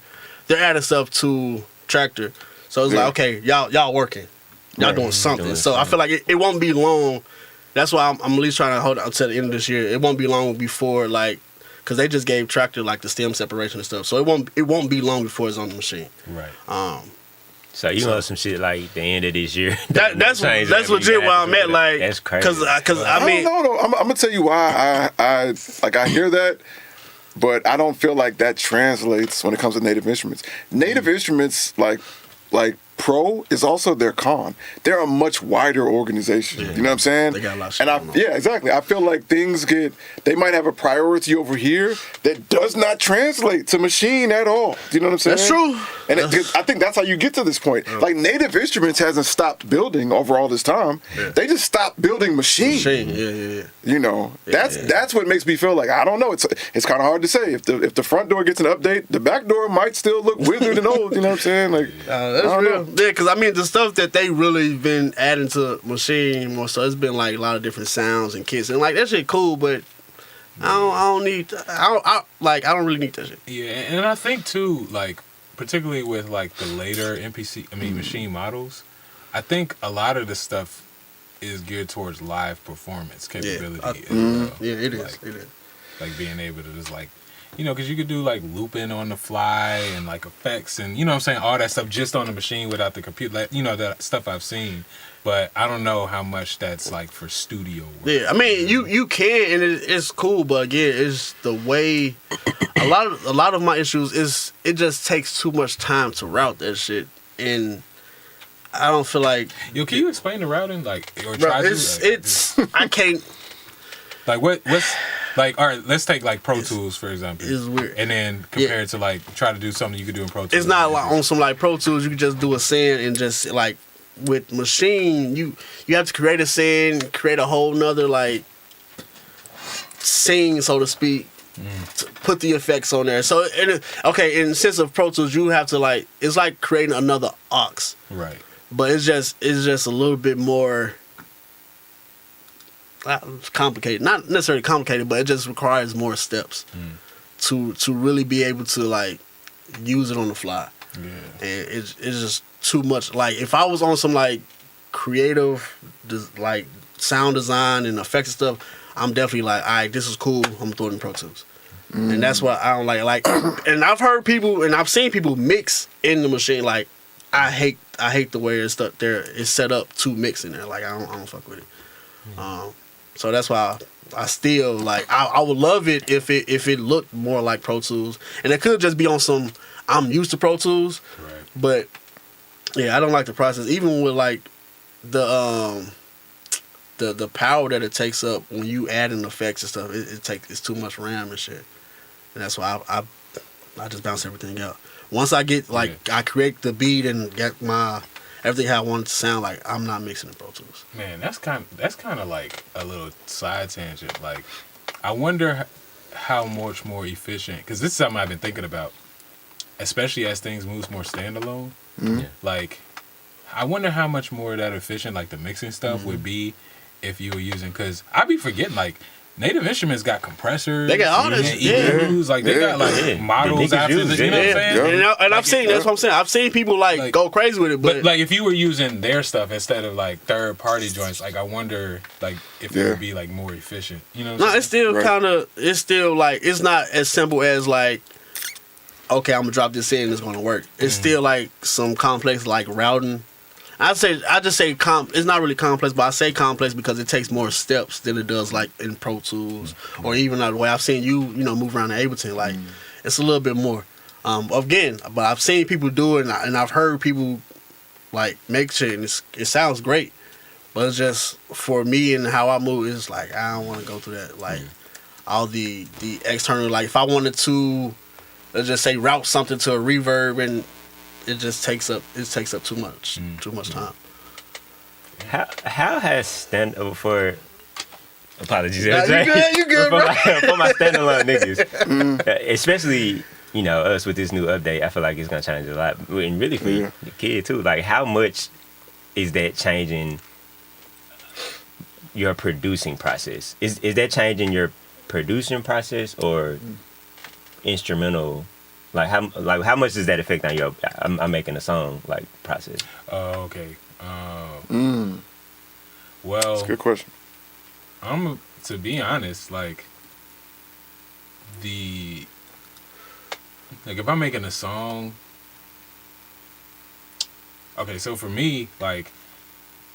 adding stuff to Tractor, so it's like, okay, y'all working, y'all doing something. So I feel like it won't be long. That's why I'm at least trying to hold out until the end of this year. It won't be long before like, cause they just gave Tractor like the stem separation and stuff, so it won't be long before it's on the machine. Right. So you know some shit like the end of this year. That's legit where I'm at. Like that's crazy. Cause I mean, don't know. I'm gonna tell you why I hear that, but I don't feel like that translates when it comes to Native Instruments. Native Instruments like Pro is also their con. They're a much wider organization. You know what I'm saying? They got a lot of shit going on. Yeah, exactly. I feel like they might have a priority over here that does not translate to Machine at all. You know what I'm saying? That's true. And I think that's how you get to this point. Like Native Instruments hasn't stopped building over all this time. Yeah. They just stopped building Machine. Yeah. You know, that's what makes me feel like I don't know. It's kind of hard to say. If the front door gets an update, the back door might still look withered and old. You know what I'm saying? Like that's real. Know. Yeah, because I mean the stuff that they really been adding to Machine more so, it's been like a lot of different sounds and kits and like that shit cool, but I don't really need that shit. Yeah, and I think too, like particularly with like the later Machine models, I think a lot of the stuff is geared towards live performance capability. Yeah, it is. Like, it is. Like being able to just like, you know, because you could do like looping on the fly and like effects and, you know what I'm saying, all that stuff just on the machine without the computer. Like, you know, that stuff I've seen. But I don't know how much that's like for studio work. Yeah, I mean, you can, and it's cool, but again, it's the way. A lot of my issues is it just takes too much time to route that shit, and I don't feel like. Yo, can you explain the routing, like, or bro, try it's I can't. Like what's like? All right, let's take like Pro Tools for example. It's weird, and then compare it to like try to do something you could do in Pro Tools. It's not like on some like Pro Tools you can just do a send and just like. With Machine, you have to create a scene, create a whole nother like scene, so to speak, to put the effects on there. So, in the sense of Pro Tools, you have to like it's like creating another aux, right? But it's just a little bit more complicated. Not necessarily complicated, but it just requires more steps to really be able to like use it on the fly. Yeah, and it's just too much. Like if I was on some like creative, like sound design and effects and stuff, I'm definitely like, all right, this is cool. I'm gonna throw it in Pro Tools, and that's why I don't like. Like, and I've heard people and I've seen people mix in the machine. Like, I hate the way it's stuck there. It's set up to mix in there. Like I don't fuck with it. So that's why I still like. I would love it if it looked more like Pro Tools, and it could just be on some. I'm used to Pro Tools, right. But yeah, I don't like the process. Even with like the power that it takes up when you add in effects and stuff, it's too much RAM and shit. And that's why I just bounce everything out. Once I get like I create the beat and get my everything how I want it to sound, like I'm not mixing the Pro Tools. Man, that's kind of like a little side tangent. Like I wonder how much more efficient, because this is something I've been thinking about. Especially as things move more standalone, like I wonder how much more that efficient, like the mixing stuff, would be if you were using. Because I be forgetting, like Native Instruments got compressors. They got all this, and EQs. Like they got like models The niggas after use the, you know what I'm saying? Yeah. And I've seen, that's what I'm saying. I've seen people like go crazy with it, But but like if you were using their stuff instead of like third party joints, like I wonder like if it would be like more efficient. You know what I'm no, saying? it's still kind of, it's still like, it's not as simple as like, okay, I'm gonna drop this in, it's gonna work. It's still like some complex like routing. I just say it's not really complex, but I say complex because it takes more steps than it does like in Pro Tools or even the way I've seen you know, move around in Ableton. Like it's a little bit more. Again, but I've seen people do it and I've heard people like make shit and it sounds great. But it's just for me and how I move, it's like I don't want to go through that. Like all the external, like if I wanted to, let's just say route something to a reverb and it just takes up too much time. How has stand up for apologies? Nah, you good, bro. For my standalone niggas, especially you know us with this new update, I feel like it's gonna change a lot, and really for your kid too. Like, how much is that changing your producing process? Is that changing your producing process or instrumental? Like how much does that affect on your I'm making a song like process? Oh, okay. That's Well, a good question. To be honest, like if I'm making a song, okay, so for me, like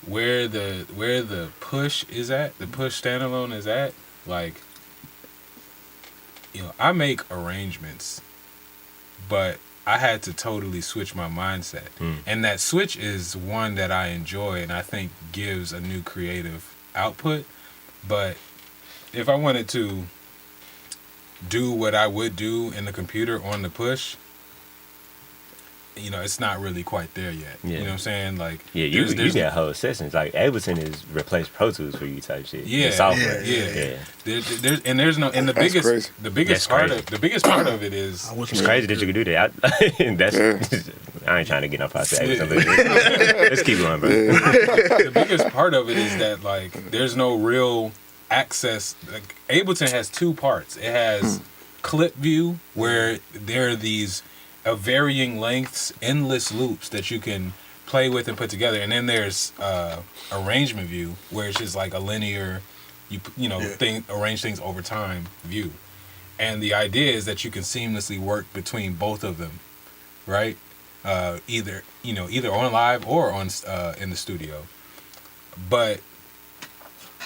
where the push is at, the push standalone is at, like, you know, I make arrangements, but I had to totally switch my mindset. And that switch is one that I enjoy and I think gives a new creative output. But if I wanted to do what I would do in the computer on the push, you know, it's not really quite there yet. Yeah. You know what I'm saying? Like, Yeah, you got whole sessions. Like Ableton is replaced Pro Tools for you type shit. Yeah, The software. yeah. There's no, and the That's biggest crazy. the biggest That's part crazy. of the biggest part of it is It's crazy that you could do that. I ain't trying to get no props to Ableton. Let's keep going, bro. the biggest part of it is that like there's no real access. Like Ableton has two parts. It has clip view where there are these varying lengths, endless loops that you can play with and put together, and then there's arrangement view where it's just like a linear, arrange things over time view. And the idea is that you can seamlessly work between both of them, right? Either on live or on in the studio. But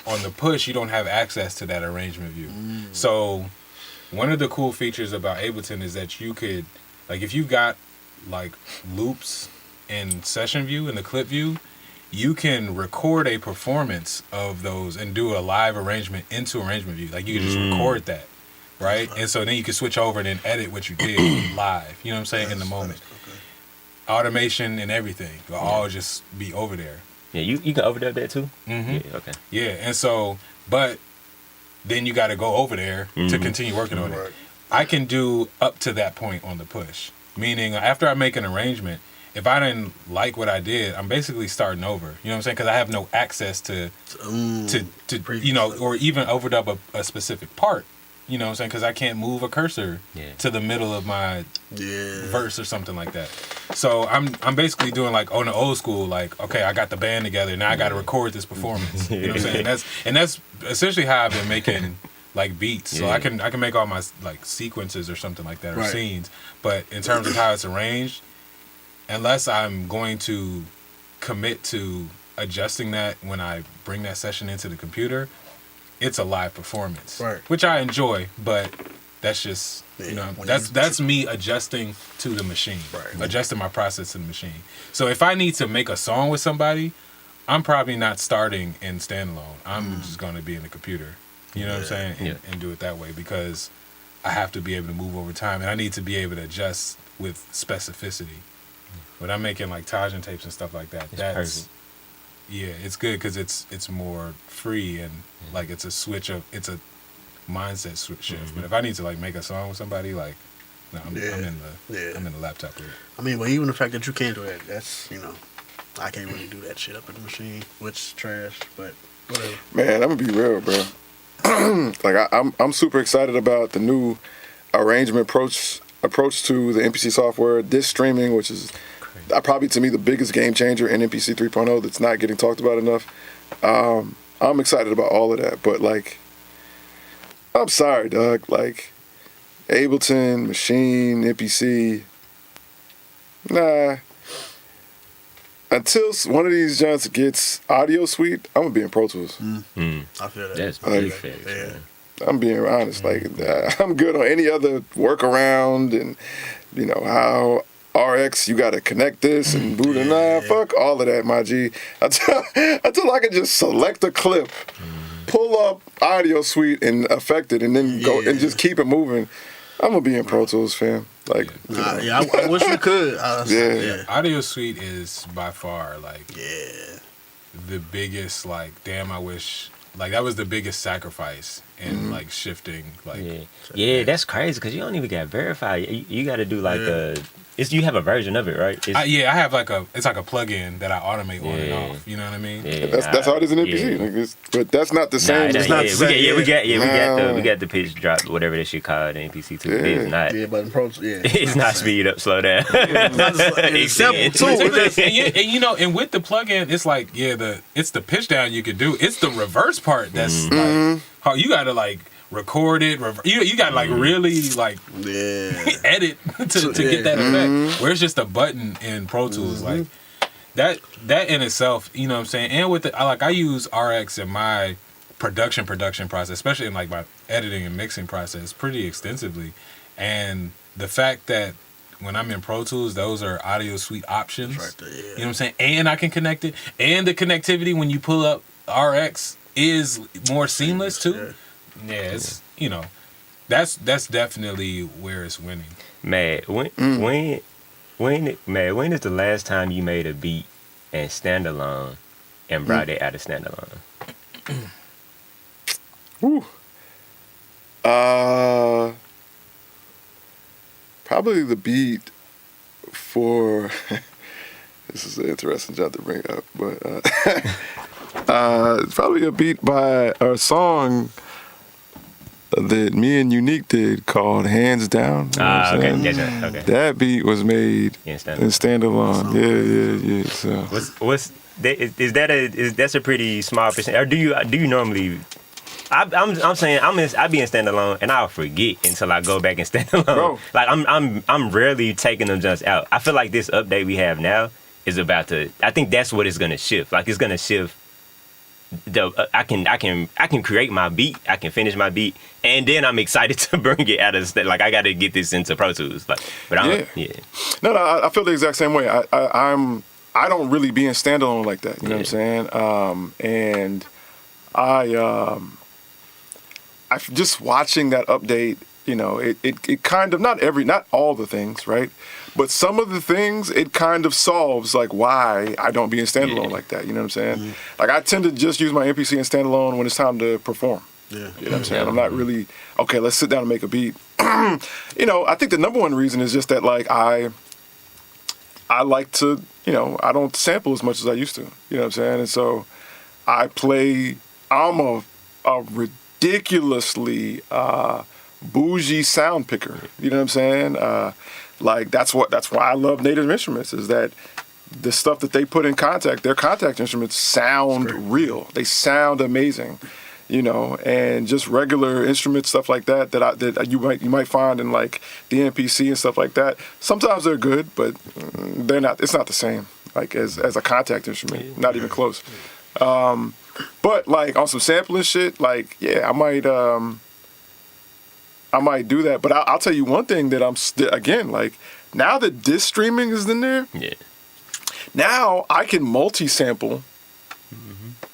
on the push, you don't have access to that arrangement view. So one of the cool features about Ableton is that you could, like, if you got like loops in session view, in the clip view, you can record a performance of those and do a live arrangement into arrangement view. Like, you can just record that, right? And so then you can switch over and then edit what you did live. You know what I'm saying? In the moment. Automation and everything will all just be over there. Yeah, you can overdub that too? Mm-hmm. Yeah, okay. Yeah, and so, but then you got to go over there to continue working on it. I can do up to that point on the push. Meaning, after I make an arrangement, if I didn't like what I did, I'm basically starting over. You know what I'm saying? Because I have no access to or even overdub a specific part. You know what I'm saying? Because I can't move a cursor to the middle of my verse or something like that. So I'm basically doing like on the old school, like, okay, I got the band together, now I got to record this performance. You know what I'm saying? That's essentially how I've been making like beats. So I can make all my like sequences or something like that or scenes. But in terms of how it's arranged, unless I'm going to commit to adjusting that when I bring that session into the computer, it's a live performance, which I enjoy, but that's just, that's me adjusting to the machine, adjusting my process to the machine. So if I need to make a song with somebody, I'm probably not starting in standalone. I'm just going to be in the computer, you know what I'm saying, and do it that way, because I have to be able to move over time, and I need to be able to adjust with specificity. When I'm making like Tajin tapes and stuff like that, that's perfect. Yeah, it's good because it's more free and like it's a mindset shift. But if I need to like make a song with somebody, like, no, I'm in the laptop with it. I mean, but even the fact that you can't do that, that's, I can't really do that shit up in the machine, which is trash. But whatever. Man, I'm gonna be real, bro. like I'm super excited about the new arrangement approach to the MPC software, disc streaming, which is probably to me the biggest game changer in MPC 3.0 that's not getting talked about enough. I'm excited about all of that, but like, I'm sorry, Doug. Like, Ableton, Machine, MPC, nah. Until one of these joints gets Audio Suite, I'm gonna be in Pro Tools. I feel that. That's Like, big facts, man. I'm being honest. Like, I'm good on any other workaround, and you know how RX you gotta connect this and boot and fuck all of that, my G. Until I can just select a clip, pull up Audio Suite and affect it, and then go and just keep it moving. I'm gonna be in Pro Tools, fam. Like, I wish we could. Audio Suite is by far like the biggest. Like, damn, I wish. Like, that was the biggest sacrifice in like shifting. Like, that's crazy because you don't even got verified. You got to do like you have a version of it, right? I have like it's like a plugin that I automate on and off. You know what I mean? Yeah, that's how it is in NPC. Like, but that's not the same. It's not the same. We got the pitch drop, whatever that shit called in NPC too. It's not. Yeah, but in Pro Tools, It's not speed up, slow down. It's simple too. and you know, and with the plugin, it's like it's the pitch down you could do. It's the reverse part that's like how you gotta like record it. You gotta like really like edit to get that effect. Where it's just a button in Pro Tools, like that in itself. You know what I'm saying? And with I use RX in my production process, especially in like my editing and mixing process, pretty extensively. And the fact that when I'm in Pro Tools, those are Audio Suite options. Right there, You know what I'm saying? And I can connect it. And the connectivity when you pull up RX is more seamless too. Yeah, it's that's definitely where it's winning. Man, when is the last time you made a beat and standalone and brought it out of standalone? Probably the beat for this is an interesting job to bring up, but it's probably a beat by a song that me and Unique did called "Hands Down." You know Okay. That beat was made in standalone. Yeah. So that's a pretty small percent? Or do you normally? I'm saying I be in standalone and I'll forget until I go back and standalone. Bro. Like I'm rarely taking them just out. I feel like this update we have now is about to. I think that's what it's gonna shift. Like it's gonna shift. I can create my beat. I can finish my beat, and then I'm excited to bring it out of like I got to get this into Pro Tools. Like, but No, I feel the exact same way. I don't really be in standalone like that. You know what I'm saying? And I just watching that update. You know, it kind of not all the things, right? But some of the things it kind of solves, like why I don't be in standalone like that. You know what I'm saying? Like I tend to just use my MPC in standalone when it's time to perform. You know what I'm saying? I'm not really okay. Let's sit down and make a beat. You know, I think the number one reason is just that like I like to, you know, I don't sample as much as I used to. You know what I'm saying? And so I'm a ridiculously bougie sound picker. You know what I'm saying? Like that's why I love Native Instruments is that the stuff that they put in contact, their contact instruments sound real. They sound amazing, you know, and just regular instrument stuff like that that you might find in like the MPC and stuff like that. Sometimes they're good, but they're not. It's not the same like as a contact instrument. Not even close. But like on some sampling shit, like I might do that, but I'll tell you one thing that I'm again like now that disc streaming is in there. Now I can multi-sample,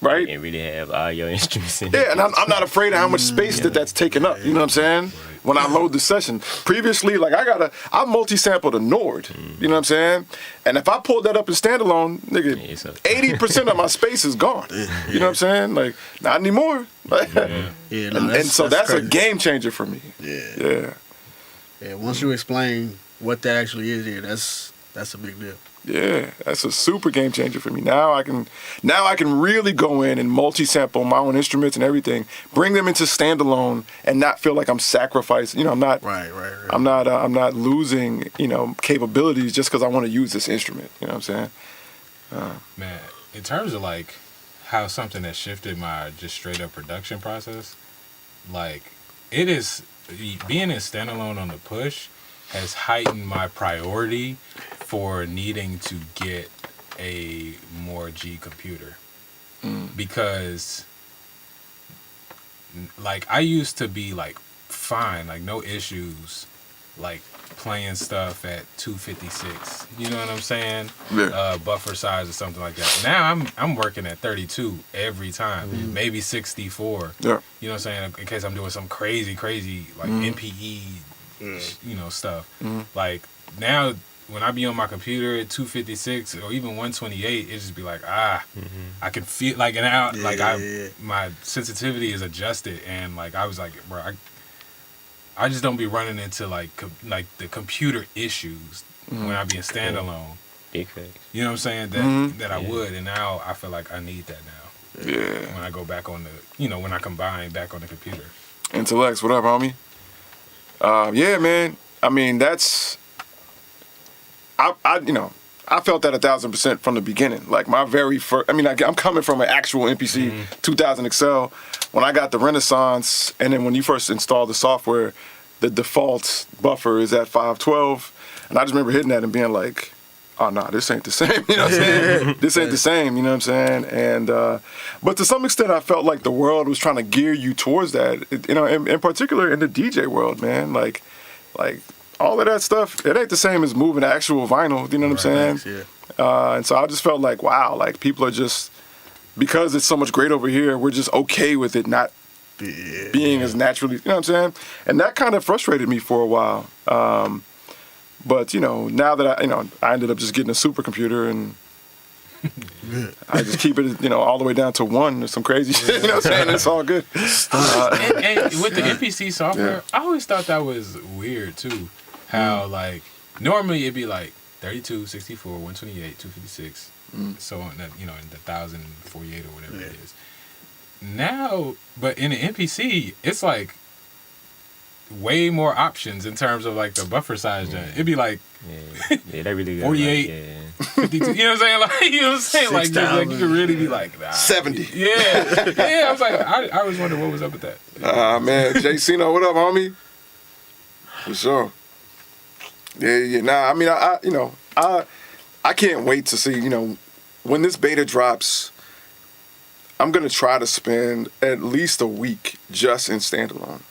right? And really have all your instruments in and I'm not afraid of how much space that's taking up. You know what I'm saying? When I load the session. Previously, like I multi-sampled a Nord. You know what I'm saying? And if I pulled that up in standalone, nigga, 80% of my space is gone. You know what I'm saying? Like not anymore. And so that's a game changer for me. Yeah. Once you explain what that actually is, that's a big deal. Yeah, that's a super game changer for me. Now I can really go in and multi-sample my own instruments and everything, bring them into standalone, and not feel like I'm sacrificing. You know, I'm not. Right. I'm not losing, capabilities just because I want to use this instrument. You know what I'm saying? Man, in terms of like how something that shifted my just straight up production process, like it is being in standalone on the push has heightened my priority for needing to get a more G computer. Because like I used to be like fine, like no issues, like playing stuff at 256. You know what I'm saying? Yeah. Buffer size or something like that. Now I'm working at 32 every time, maybe 64. Yeah. You know what I'm saying? In case I'm doing some crazy like MPE, stuff. Like now when I be on my computer at 256 or even 128, it just be like I can feel like my sensitivity is adjusted, and like I was like, bro, I just don't be running into like the computer issues when I be in standalone. Big facts. You know what I'm saying? That I would, and now I feel like I need that now. Yeah. When I go back on the, when I combine back on the computer. Intellects, what up, homie? Yeah, man. I mean, that's. I felt that 1,000% from the beginning. Like my very first. I mean, I'm coming from an actual MPC 2000 XL. When I got the Renaissance, and then when you first install the software, the default buffer is at 512, and I just remember hitting that and being like, oh, no, this ain't the same. You know what I'm saying? This ain't the same, you know what I'm saying? And, but to some extent, I felt like the world was trying to gear you towards that, in particular in the DJ world, man. Like all of that stuff, it ain't the same as moving actual vinyl, you know what I'm saying? Yeah. And so I just felt like, wow, like people are just, because it's so much great over here, we're just okay with it not being as naturally, you know what I'm saying? And that kind of frustrated me for a while. But, now that I ended up just getting a supercomputer and I just keep it, all the way down to 1 or some crazy shit, you know what I'm saying? It's all good. And with the MPC software, I always thought that was weird too. How like normally it'd be like 32, 64, 128, 256, so on that, in the 1048 or whatever it is. Now, but in the MPC, it's like way more options in terms of like the buffer size. It'd be like they really got 48, 52. You know what I'm saying? Like like just like you could really be like 70. Yeah. I was like, I always wondered what was up with that. Man, JC, what up, homie? For sure. Yeah. Nah, I mean, I can't wait to see, when this beta drops, I'm going to try to spend at least a week just in standalone.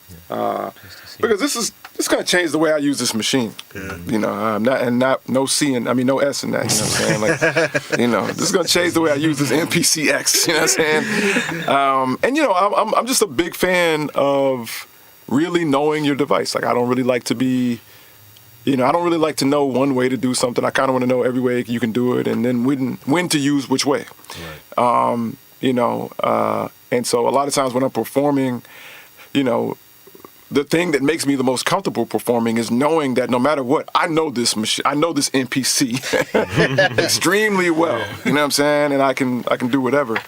Because this is going to change the way I use this machine. Yeah. No C and, no S in that, you know what I'm saying? Like, this is going to change the way I use this MPCX, you know what I'm saying? And, I'm just a big fan of really knowing your device. Like, I don't really like to be, I don't really like to know one way to do something. I kind of want to know every way you can do it and then when to use which way. Right. And so a lot of times when I'm performing, the thing that makes me the most comfortable performing is knowing that no matter what, I know this machine, I know this MPC extremely well. You know what I'm saying? And I can do whatever,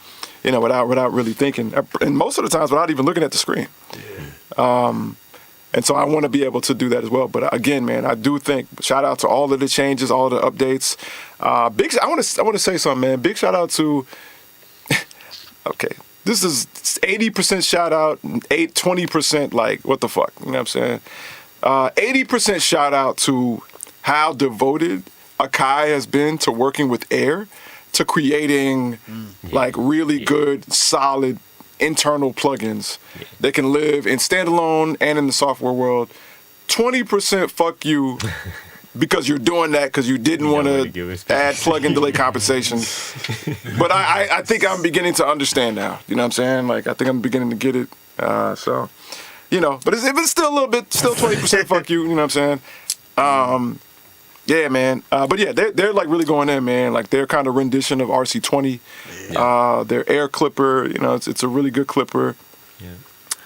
without really thinking. And most of the times without even looking at the screen. And so I want to be able to do that as well. But again, man, I do think, shout out to all of the changes, all of the updates. I want to say something, man. Big shout out to, okay, this is 80% shout out, 20% like, what the fuck, you know what I'm saying? 80% shout out to how devoted Akai has been to working with Air, to creating like really good, solid internal plugins that can live in standalone and in the software world. 20% fuck you because you're doing that because you didn't want to add plug-in delay compensation. But I think I'm beginning to understand now. You know what I'm saying? Like, I think I'm beginning to get it. But it's still a little bit, still 20% fuck you. You know what I'm saying? Yeah, man. But yeah, they're like really going in, man. Like their kind of rendition of RC20, their Air clipper. It's a really good clipper. Yeah.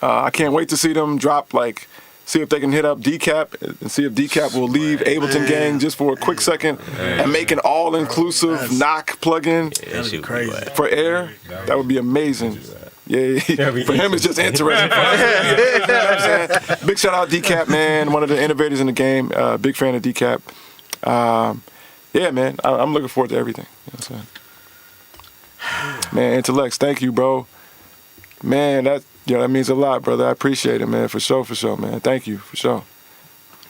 I can't wait to see them drop like see if they can hit up Decap and see if Decap will leave Ableton Gang just for a quick second and make an all-inclusive knock plugin That shit crazy. crazy. for Air. That would be amazing. Yeah, for him it's just interesting. For us, you know what I'm saying? Big shout out Decap, man, one of the innovators in the game. Big fan of Decap. Yeah, man, I'm looking forward to everything. You know what I'm saying? Man, Intellects, thank you, bro. Man, that means a lot, brother. I appreciate it, man. For sure, man. Thank you, for sure.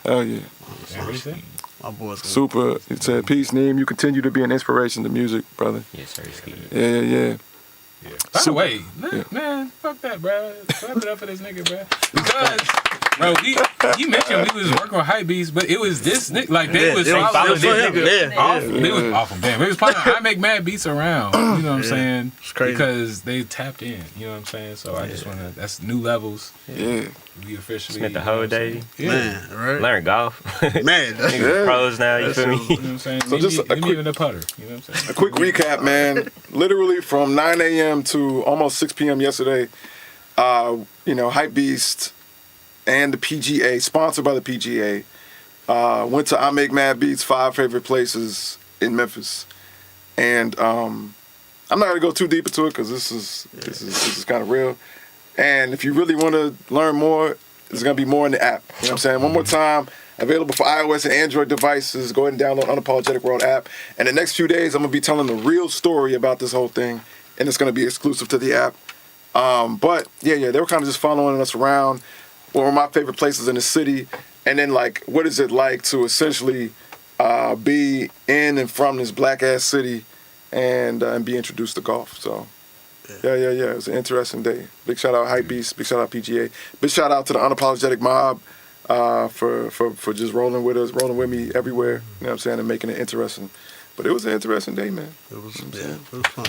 Hell yeah. My boy's Super. It said, peace, Neem. You continue to be an inspiration to music, brother. Yes, sir. Yeah. By the way, man, fuck that, bro. Clap it up for this nigga, bro. Because, bro, he mentioned we was working with hype beats, but it was this nigga. Like, they was following this nigga. They was off of damn. It was probably I make mad beats around. You know what I'm saying? It's crazy. Because they tapped in. You know what I'm saying? So I just want to, that's new levels. Yeah. We officially. Spent the whole day. Man, right? Learn golf. Man, that's Niggas pros now, you feel me? You know what I'm saying? So just a quick- even a putter. You know what I'm saying? A quick recap, man. Literally from 9 a.m. to almost 6 p.m. yesterday, Hypebeast and the PGA, sponsored by the PGA, went to I Make Mad Beats' 5 favorite places in Memphis. And I'm not going to go too deep into it because this is kind of real. And if you really want to learn more, there's going to be more in the app. You know what I'm saying? One more time, available for iOS and Android devices. Go ahead and download Unapologetic World app. And the next few days, I'm going to be telling the real story about this whole thing. And it's going to be exclusive to the app. But, yeah, they were kind of just following us around. What were my favorite places in the city? And then, like, what is it like to essentially be in and from this black-ass city and be introduced to golf? So, yeah. It was an interesting day. Big shout-out Hypebeast. Big shout-out PGA. Big shout-out to the Unapologetic Mob for just rolling with us, rolling with me everywhere. You know what I'm saying? And making it interesting. But it was an interesting day, man. It was fun.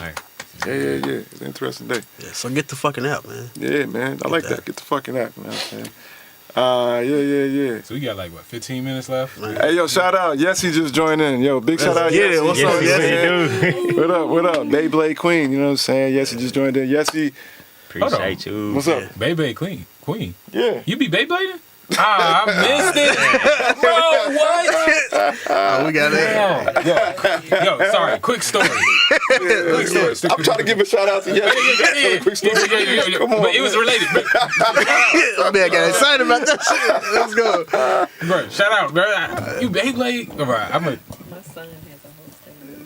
Yeah. It was an interesting day. Yeah, so get the fucking app, man. Yeah, man. I like that. Get the fucking app, man. Yeah. So we got like, what, 15 minutes left? Hey, yo, shout out. Yessie just joined in. Yo, big shout out. Yeah, Yessie. what's up, Yessie? What up? Beyblade Queen, you know what I'm saying? Yessie just joined in. Yessie, Appreciate you. what's up? Beyblade Queen. Yeah. You be Beyblading? I missed it. Bro, what? We got it. Yo, sorry. Quick story. I'm trying to give a shout out to Yessie. Quick story. Yeah. Come on, But it was related. My man got excited about that shit. Let's go. Bro, shout out, bro. You Beyblade? All right, My son has a whole stadium.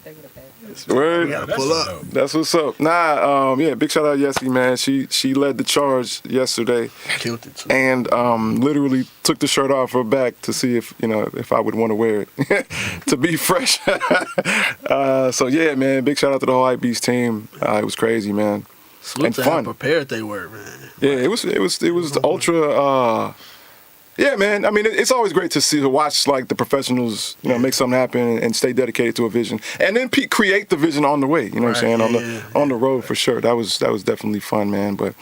They would have had Word. that's Pull up. dope. That's what's up. Big shout out Yessie, man. She led the charge yesterday Killed it, too. and literally took the shirt off her back to see if I would want to wear it to be fresh. So yeah, man. Big shout out to the whole Hypebeast team. It was crazy, man. Salute And to fun. how prepared they were, man. Yeah, it was ultra. Yeah, man. I mean, it's always great to watch like the professionals, make something happen and stay dedicated to a vision, and then create the vision on the way. You know what I'm saying? On the road for sure. That was definitely fun, man. But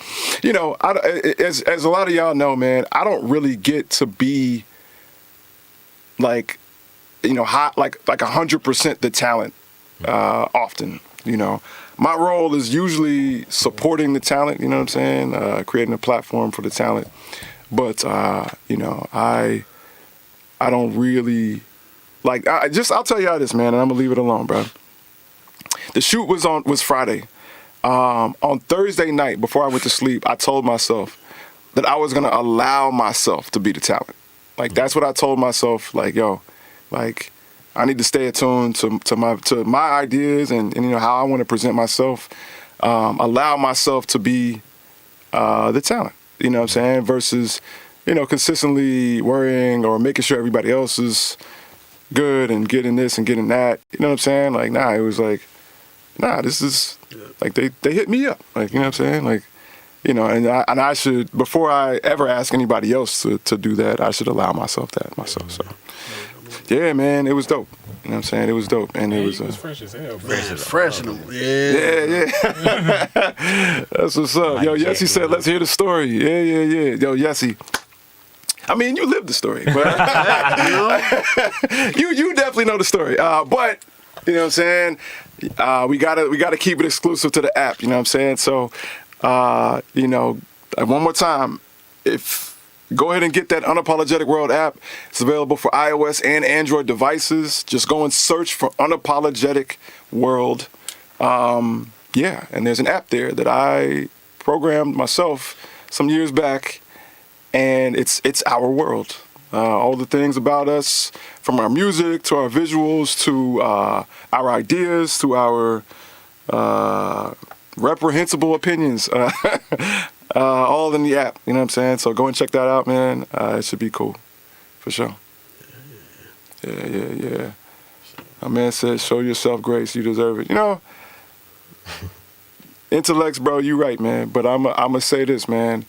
as a lot of y'all know, man, I don't really get to be like, hot like 100% the talent often. My role is usually supporting the talent. You know what I'm saying? Creating a platform for the talent. But I don't really like. I'll tell y'all this, man, and I'm gonna leave it alone, bro. The shoot was Friday. On Thursday night, before I went to sleep, I told myself that I was gonna allow myself to be the talent. Like that's what I told myself. Like I need to stay attuned to my ideas and how I want to present myself. Allow myself to be the talent. You know what I'm saying? Versus, consistently worrying or making sure everybody else is good and getting this and getting that. You know what I'm saying? Like, nah, it was like, nah, this is, like, they hit me up. Like, you know what I'm saying? Like, and I should, before I ever ask anybody else to do that, I should allow myself that myself. So, yeah, man, it was dope. You know what I'm saying? It was dope. And it was fresh as hell, bro. Fresh in them. Yeah. That's what's up. Yo, Yessie said, let's hear the story. Yeah. Yo, Yessie. I mean, you lived the story, but you definitely know the story. But you know what I'm saying? We gotta keep it exclusive to the app. You know what I'm saying? So, one more time, if go ahead and get that Unapologetic World app. It's available for iOS and Android devices. Just go and search for Unapologetic World. Yeah, and there's an app there that I programmed myself some years back, and it's our world. All the things about us, from our music to our visuals to our ideas to our reprehensible opinions, all in the app. You know what I'm saying? So go and check that out, man. It should be cool, for sure. Yeah. My man said, "Show yourself grace. You deserve it." You know, intellects, bro. You right, man. But I'm gonna say this, man.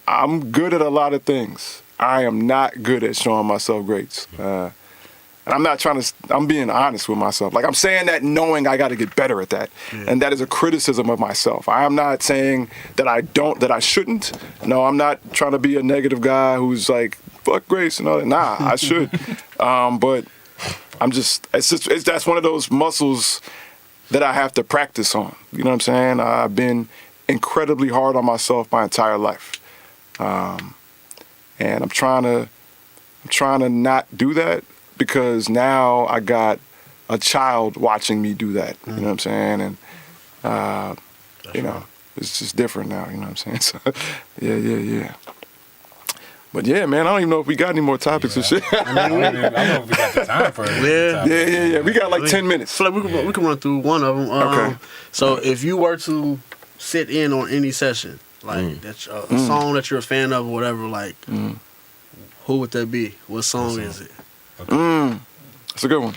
I'm good at a lot of things. I am not good at showing myself grace. And I'm not trying to, I'm being honest with myself. Like, I'm saying that knowing I got to get better at that. Yeah. And that is a criticism of myself. I am not saying that I shouldn't. No, I'm not trying to be a negative guy who's like, fuck grace and all that. Nah, I should. But I'm just, that's one of those muscles that I have to practice on. You know what I'm saying? I've been incredibly hard on myself my entire life. And I'm trying to not do that, because now I got a child watching me do that. You know what I'm saying? And you know, it's just different now. You know what I'm saying? So, yeah. But yeah, man, I don't even know if we got any more topics and shit. I don't know if we got the time for it. Yeah. We got like 10 minutes. So like we can run through one of them. Okay. So if you were to sit in on any session, like that's a song that you're a fan of or whatever, like who would that be? What song is it? Okay. That's a good one.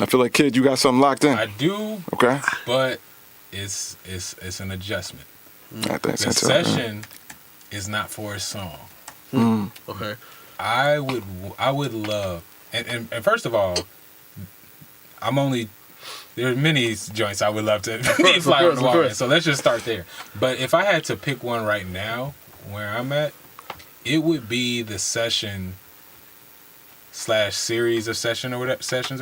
I feel like, Kid, you got something locked in. I do. Okay. But it's an adjustment. I think The session is not for a song. Okay. I would love, and first of all, there are many joints I would love to fly on the wall. So let's just start there. But if I had to pick one right now, where I'm at, it would be the session / series of sessions or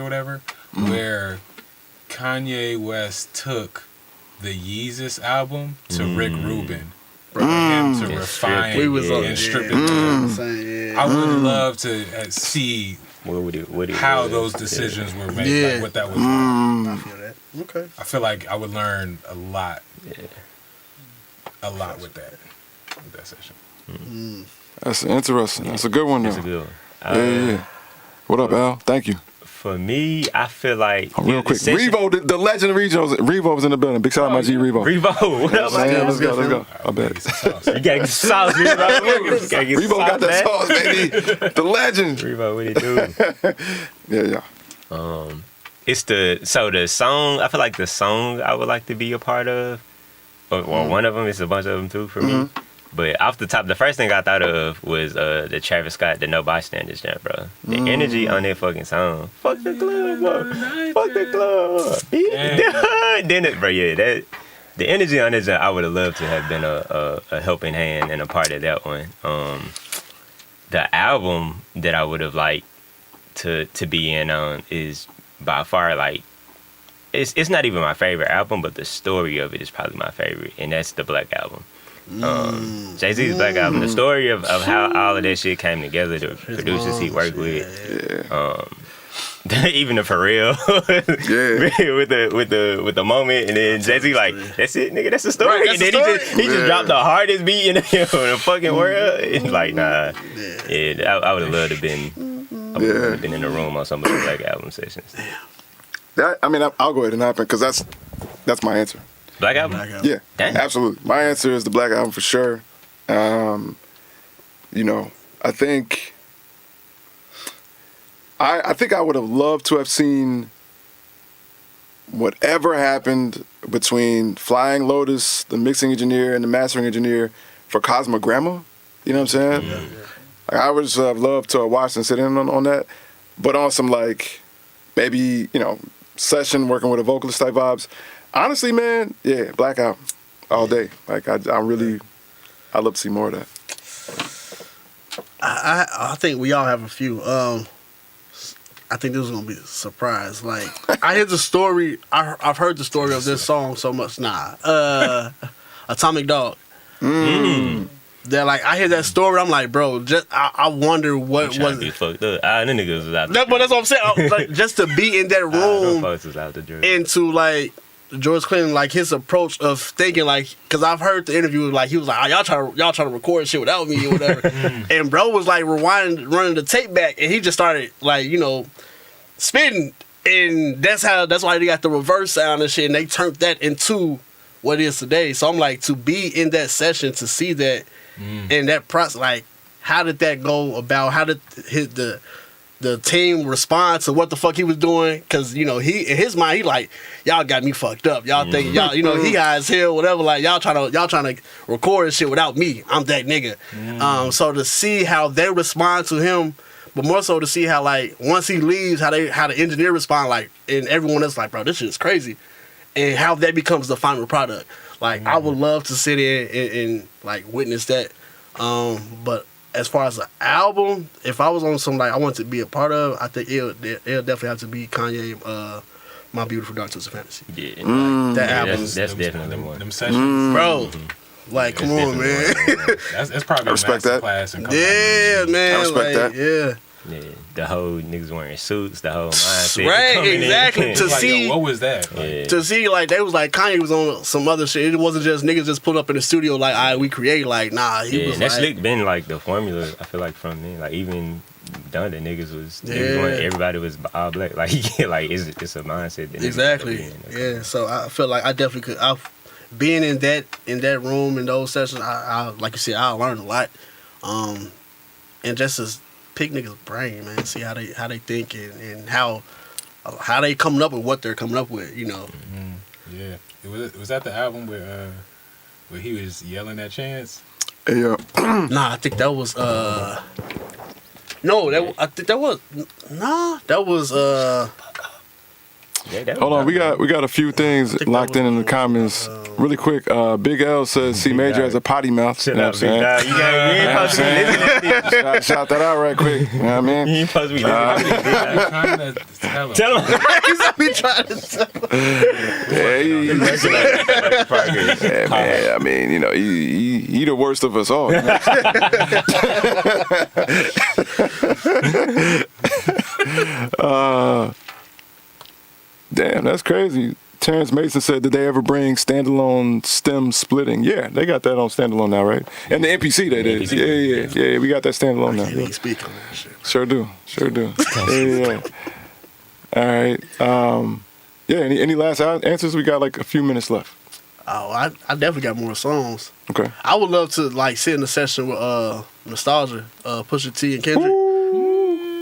whatever, where Kanye West took the Yeezus album to Rick Rubin for him to refine and strip it down. I would love to see how those decisions were made, like what that was like. I feel that. Okay. I feel like I would learn a lot with that session. That's interesting. That's a good one, though. That's a good one. Yeah. What up, Al? Thank you. For me, I feel like real quick, Revo, the legend of Revo was in the building. Big shout out to my G Revo. Revo, what up, man? Let's go. I bet. You gotta get sauce, Revo. Revo got that sauce, baby. The legend. Revo, what he do? Yeah. It's the song. I feel like the song I would like to be a part of, or one of them. It's a bunch of them too for me. But off the top, the first thing I thought of was the Travis Scott, the No Bystanders jam, bro. The energy on that fucking song. Fuck the club, bro. Fuck the club. Then it, bro, the energy on this jam, I would have loved to have been a helping hand and a part of that one. The album that I would have liked to be in on is by far, like, it's not even my favorite album, but the story of it is probably my favorite, and that's the Black Album. Jay-Z's Black Album, the story of how all of that shit came together, the producers he worked with, even the Pharrell, with the moment, and then Jay-Z like, that's it, nigga, that's the story. Right, that's and then he just dropped the hardest beat in the fucking world. It's like, nah, I would have loved to have been in the room on some of the Black Album sessions. I'll go ahead and happen, because that's my answer. Black Album? Yeah, Damn. absolutely. My answer is the Black Album for sure. You know, I think I would have loved to have seen whatever happened between Flying Lotus, the mixing engineer, and the mastering engineer for Cosmogramma. You know what I'm saying? Yeah. Like, I would just have loved to have watched and sit in on that, but on some, like, maybe, you know, session working with a vocalist type vibes. Honestly, man, yeah, Black Album all day. Like, I'd love to see more of that. I think we all have a few. I think this is gonna be a surprise. Like, I hear the story. I've heard the story of this song so much. Atomic Dog. that like I hear that story, I'm like, bro, just I wonder what was Be fucked up. Them niggas was out. But that's what I'm saying. Like, just to be in that Them room folks was out the jury. into like George Clinton, like his approach of thinking, like, because I've heard the interview, like he was like, oh, y'all trying to record shit without me or whatever, and bro was like rewinding, running the tape back, and he just started like spitting, and that's why they got the reverse sound and shit, and they turned that into what it is today. So I'm like, to be in that session, to see that and that process, like, how did that go about? How did the team respond to what the fuck he was doing? Because he in his mind, he like, y'all got me fucked up. Y'all think y'all he high as hell, whatever. Like y'all trying to record this shit without me. I'm that nigga. So to see how they respond to him, but more so to see how like once he leaves, how the engineer respond, like, and everyone else like, bro, this shit is crazy, and how that becomes the final product. Like I would love to sit in and like witness that. But as far as the album, if I was on something like I want to be a part of, I think it'll definitely have to be Kanye, My Beautiful Dark Twisted Fantasy. Yeah, Like, that album, that's definitely one. Them sessions, bro. Like, come on, man. That's probably I respect that. class. Yeah, man. I respect like, that. Yeah. Yeah, the whole niggas wearing suits, the whole mindset. Right, coming in. exactly. To Like, see, what was that? Like, Yeah. to see, like, they was like, Kanye was on some other shit. It wasn't just niggas just put up in the studio like, all right, we create. Like, nah, he Yeah, was and that's like, been like the formula. I feel like from then, like even done that niggas Yeah. everybody was all black. Like like it's a mindset. That niggas exactly. be in. Yeah. So I feel like I definitely could. Being in that room in those sessions, I like you said, I learned a lot. And just to pick niggas' brain, man, see how they think and how they coming up with what they're coming up with, Yeah, was that the album where he was yelling at Chance? Yeah. Nah, I think that was no, I think that was that was Yeah, that Hold was on, we got a few things think locked that in was the comments. Really quick, Big L says C Major has a potty mouth. Chill You know out, what I'm big saying? dog. You ain't supposed to be listening to this. Shout that out right quick. You know what I mean? You ain't supposed to be listening to this. I'm trying to tell him. Tell him. we trying to Yeah, man. I mean, he the worst of us all. You know? Damn, that's crazy. Terrence Mason said, did they ever bring standalone stem splitting? Yeah, they got that on standalone now, right? And the NPC they did. Yeah, we got that standalone now. can't speak on that shit. Sure do. Yeah. All right. Yeah, any last answers? We got like a few minutes left. Oh, I definitely got more songs. Okay. I would love to like sit in a session with Nostalgia, Pusha T and Kendrick.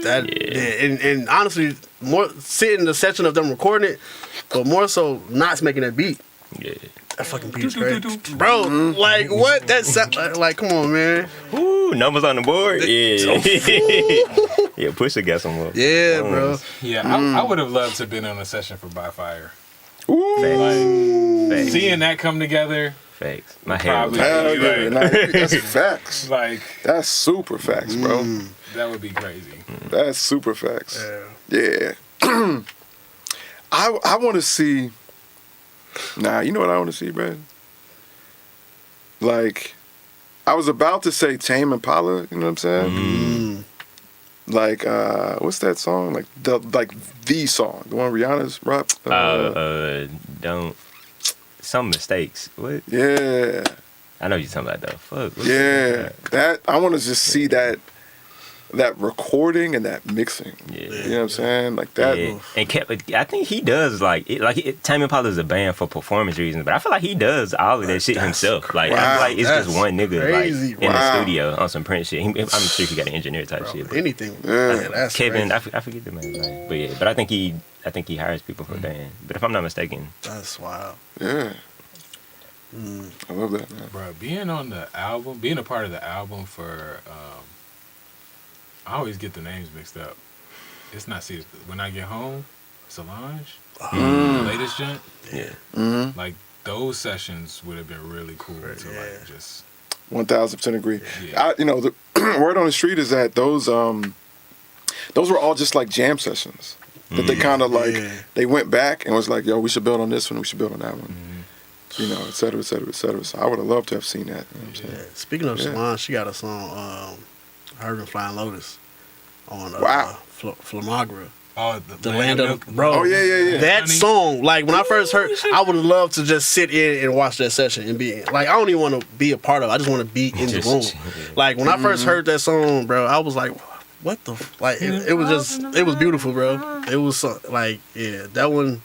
And honestly, more sit in the section of them recording it, but more so not making that beat. Yeah. That fucking beat is great, bro. Like what? That's like, come on, man. Ooh, numbers on the board. Yeah. Yeah, Pusha got some more. Yeah, bro. Yeah, I would have loved to have been on a session for By Fire. Facts. Seeing that come together, Facts. My hair was Probably. Hell yeah, that's facts. like, That's super facts, bro. that would be crazy. That's super facts. Yeah. Yeah. I want to see. Nah, you know what I want to see, Brad? Like, I was about to say Tame Impala. You know what I'm saying? Like, what's that song? Like the song, the one Rihanna's rap. Don't. Some mistakes. What? Yeah, I know you're talking about though. Fuck. What's yeah. That I want to just see that recording and that mixing. Yeah. You know what I'm saying? Like that. Yeah. And I think he does like Tame Impala is a band for performance reasons, but I feel like he does all of that shit himself. Like I feel like it's just That's one nigga crazy. like in the studio on some Prince shit. I'm sure he got an engineer type shit. But Anything. Yeah. That's Kevin, crazy. I forget the man's name, but yeah. But I think he hires people for the band. But if I'm not mistaken, That's wild. Yeah. I love that, man. Bro, being on the album, being a part of the album for, I always get the names mixed up. It's not serious. When I Get Home, Solange, the latest joint, yeah. like those sessions would have been really cool to like just. 1000% agree. Yeah. The word on the street is that those were all just like jam sessions that they kind of like they went back and was like, yo, we should build on this one, we should build on that one. you know, et cetera, et cetera, et cetera. So I would have loved to have seen that. You know what I'm saying? Speaking of Yeah. Solange, she got a song, I heard in Flying Lotus on Wow. Flamagra. Oh, The Land of Bro. Oh, yeah. That Honey. song, like when I first heard, I would have loved to just sit in and watch that session and be like, I don't even want to be a part of it. I just want to be in the room. Like when I first heard that song, bro, I was like, what the like? It was beautiful, bro. It was like, yeah, that one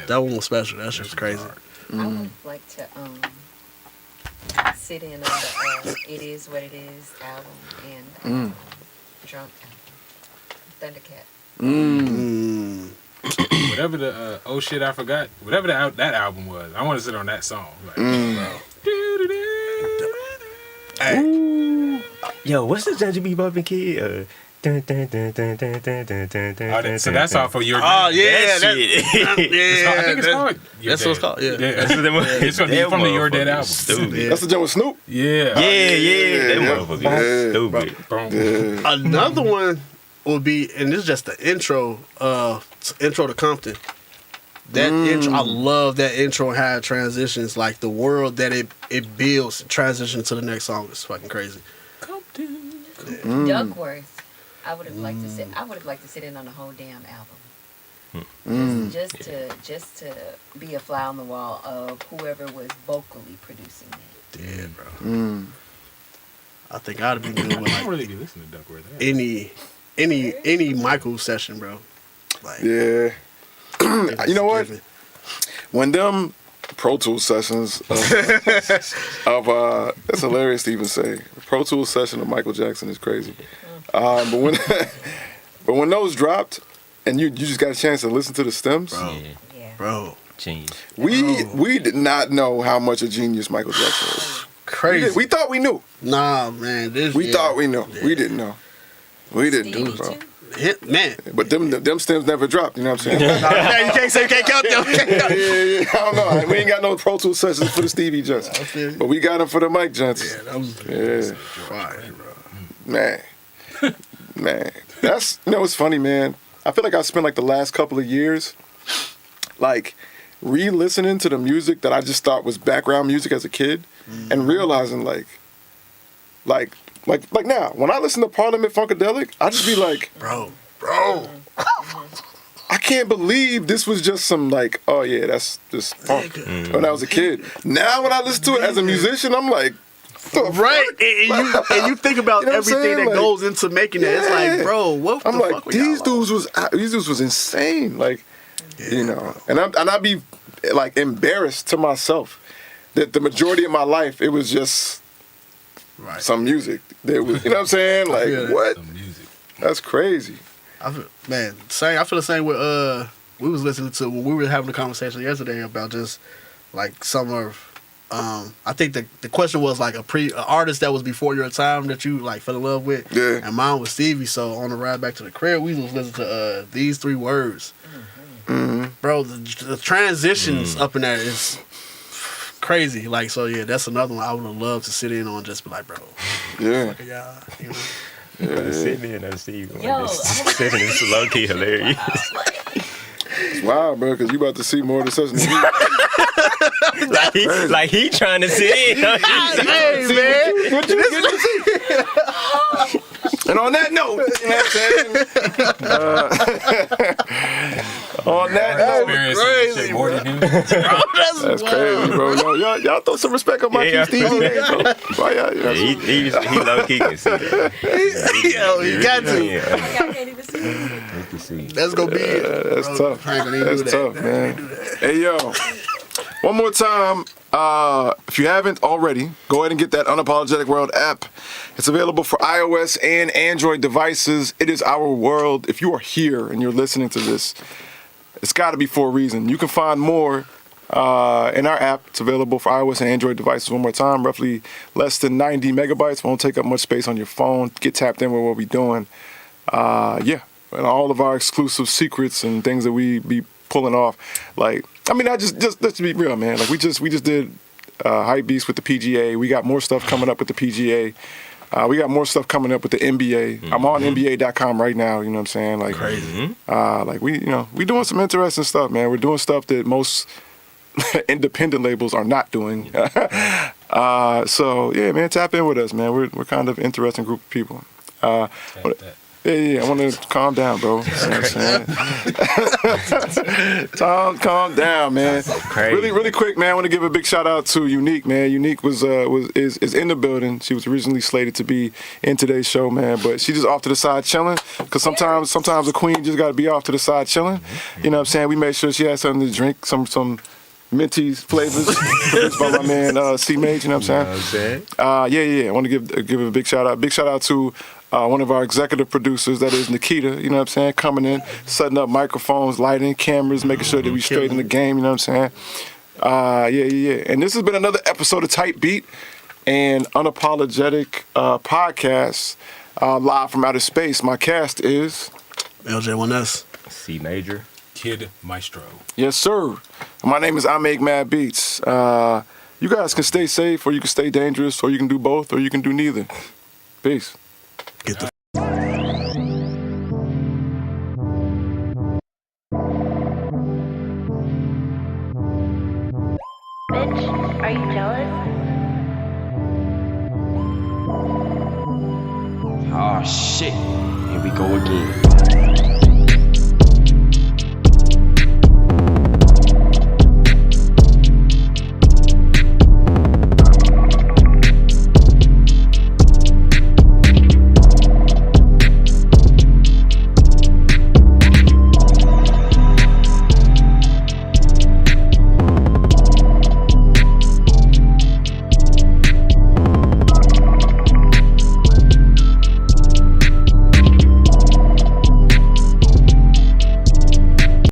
was special. That shit was crazy. I would like to sit in on the It Is What It Is album and Drunk Thundercat. Whatever the oh shit I forgot. Whatever that album was, I want to sit on that song. Like, Yo, what's the Ginger Be Bumping Kid? Dun, dun, dun, dun, dun, dun, dun, dun, dun, so that's all for your. Oh yeah, that shit. I think it's called. Your That's what it's Dad. called. Yeah. It's gonna be from the Your Dead album. Stupid. That's the joint with Snoop. Yeah. Yeah, that Yeah. motherfucker is stupid. Another one would be, and this is just the intro to Compton. That intro, I love that intro and how it transitions, like the world that it builds, transition to the next song is fucking crazy. Duckworth. I would have liked to sit. I would have liked to sit in on the whole damn album. Just to be a fly on the wall of whoever was vocally producing it. Yeah, bro. I think I'd have been good with I don't like really be listening to Duckworth. any Michael session, bro. Like, Yeah. it's You know what? given. When them Pro Tools sessions of that's hilarious to even say. Pro Tools session of Michael Jackson is crazy. But when those dropped and you just got a chance to listen to the stems, Bro. Yeah. Bro, Genius. we did not know how much a genius Michael Jackson was. crazy. We thought we knew. Nah, man. We thought we knew. Yeah. We didn't know. We didn't Stevie know, bro. too. Man. But them stems never dropped. You know what I'm saying? Man, you can't count them. yeah. I don't know. We ain't got no Pro Tools sessions for the Stevie Joints, feel you. but we got them for the Mike Joints. Yeah, that was Yeah. fire, bro. Man, that's it's funny, man. I feel like I spent like the last couple of years, like re-listening to the music that I just thought was background music as a kid, and realizing like now when I listen to Parliament Funkadelic, I just be like, Bro. I can't believe this was just some like, oh yeah, that's just funk when I was a kid. Now when I listen to it as a musician, I'm like, Right, and you think about You know what I'm everything saying? that Like, goes into making it. It's like, bro, what I'm the like, fuck were y'all these on? dudes was insane. Like, and I'd be like embarrassed to myself that the majority of my life it was just some music. There was, you know what I'm saying? Like, feel that. what? Some music. That's crazy. I feel the same with we was listening to when we were having a conversation yesterday about just like some of I think the question was like an artist that was before your time that you like fell in love with. Yeah. And mine was Stevie. So on the ride back to the crib, we was listening to These Three Words. Bro, the transitions up in there is crazy. Like, so yeah, that's another one I would have loved to sit in on. Just be like, bro, Yeah. yeah, you know. Sitting there and I see you. Yo, Sitting is low key hilarious. It's wild, bro, because you about to see more of the session than me. like he trying to sit in. Hey man, What you get to see? And on that note, you know what I'm saying? On that note, Experiencing this shit more than him. that's crazy, bro. Yo, y'all throw some respect on my Yeah. Stevie name, bro. Why y'all, you know, He low key can see that. yo, you got to. Yeah, I can't even see it. you can see. That's gonna be it. that's Bro, tough. I ain't gonna even That's do that. tough, man. Hey, yo. One more time, if you haven't already, go ahead and get that Unapologetic World app. It's available for iOS and Android devices. It is our world. If you are here and you're listening to this, it's got to be for a reason. You can find more in our app. It's available for iOS and Android devices. One more time, roughly less than 90 megabytes. Won't take up much space on your phone. Get tapped in with what we're doing. Yeah, and all of our exclusive secrets and things that we be pulling off. Like, I mean, let's be real, man. Like, we just did Hype Beast with the PGA. We got more stuff coming up with the PGA. We got more stuff coming up with the NBA. I'm on NBA.com right now. You know what I'm saying? Like, crazy. Like we doing some interesting stuff, man. We're doing stuff that most independent labels are not doing. So yeah, man, tap in with us, man. We're kind of interesting group of people. Yeah, I want to calm down, bro. You know what I'm saying? Calm down, man. Really quick, man. I want to give a big shout out to Unique, man. Unique is in the building. She was originally slated to be in today's show, man, but she just off to the side chilling. Cause sometimes a queen just got to be off to the side chilling. You know what I'm saying? We made sure she had something to drink, some minty flavors produced by my man C Mage. You know what I'm saying? Yeah. I want to give a big shout out. Big shout out to one of our executive producers, that is Nikita, you know what I'm saying, coming in, setting up microphones, lighting, cameras, making sure that we straight in the game, you know what I'm saying? Yeah. And this has been another episode of Tight Beat, an unapologetic podcast live from outer space. My cast is LJ1S, C Major, Kid Maestro. Yes, sir. My name is I Make Mad Beats. You guys can stay safe, or you can stay dangerous, or you can do both, or you can do neither. Peace. Get the Bitch, are you jealous? Oh shit, here we go again.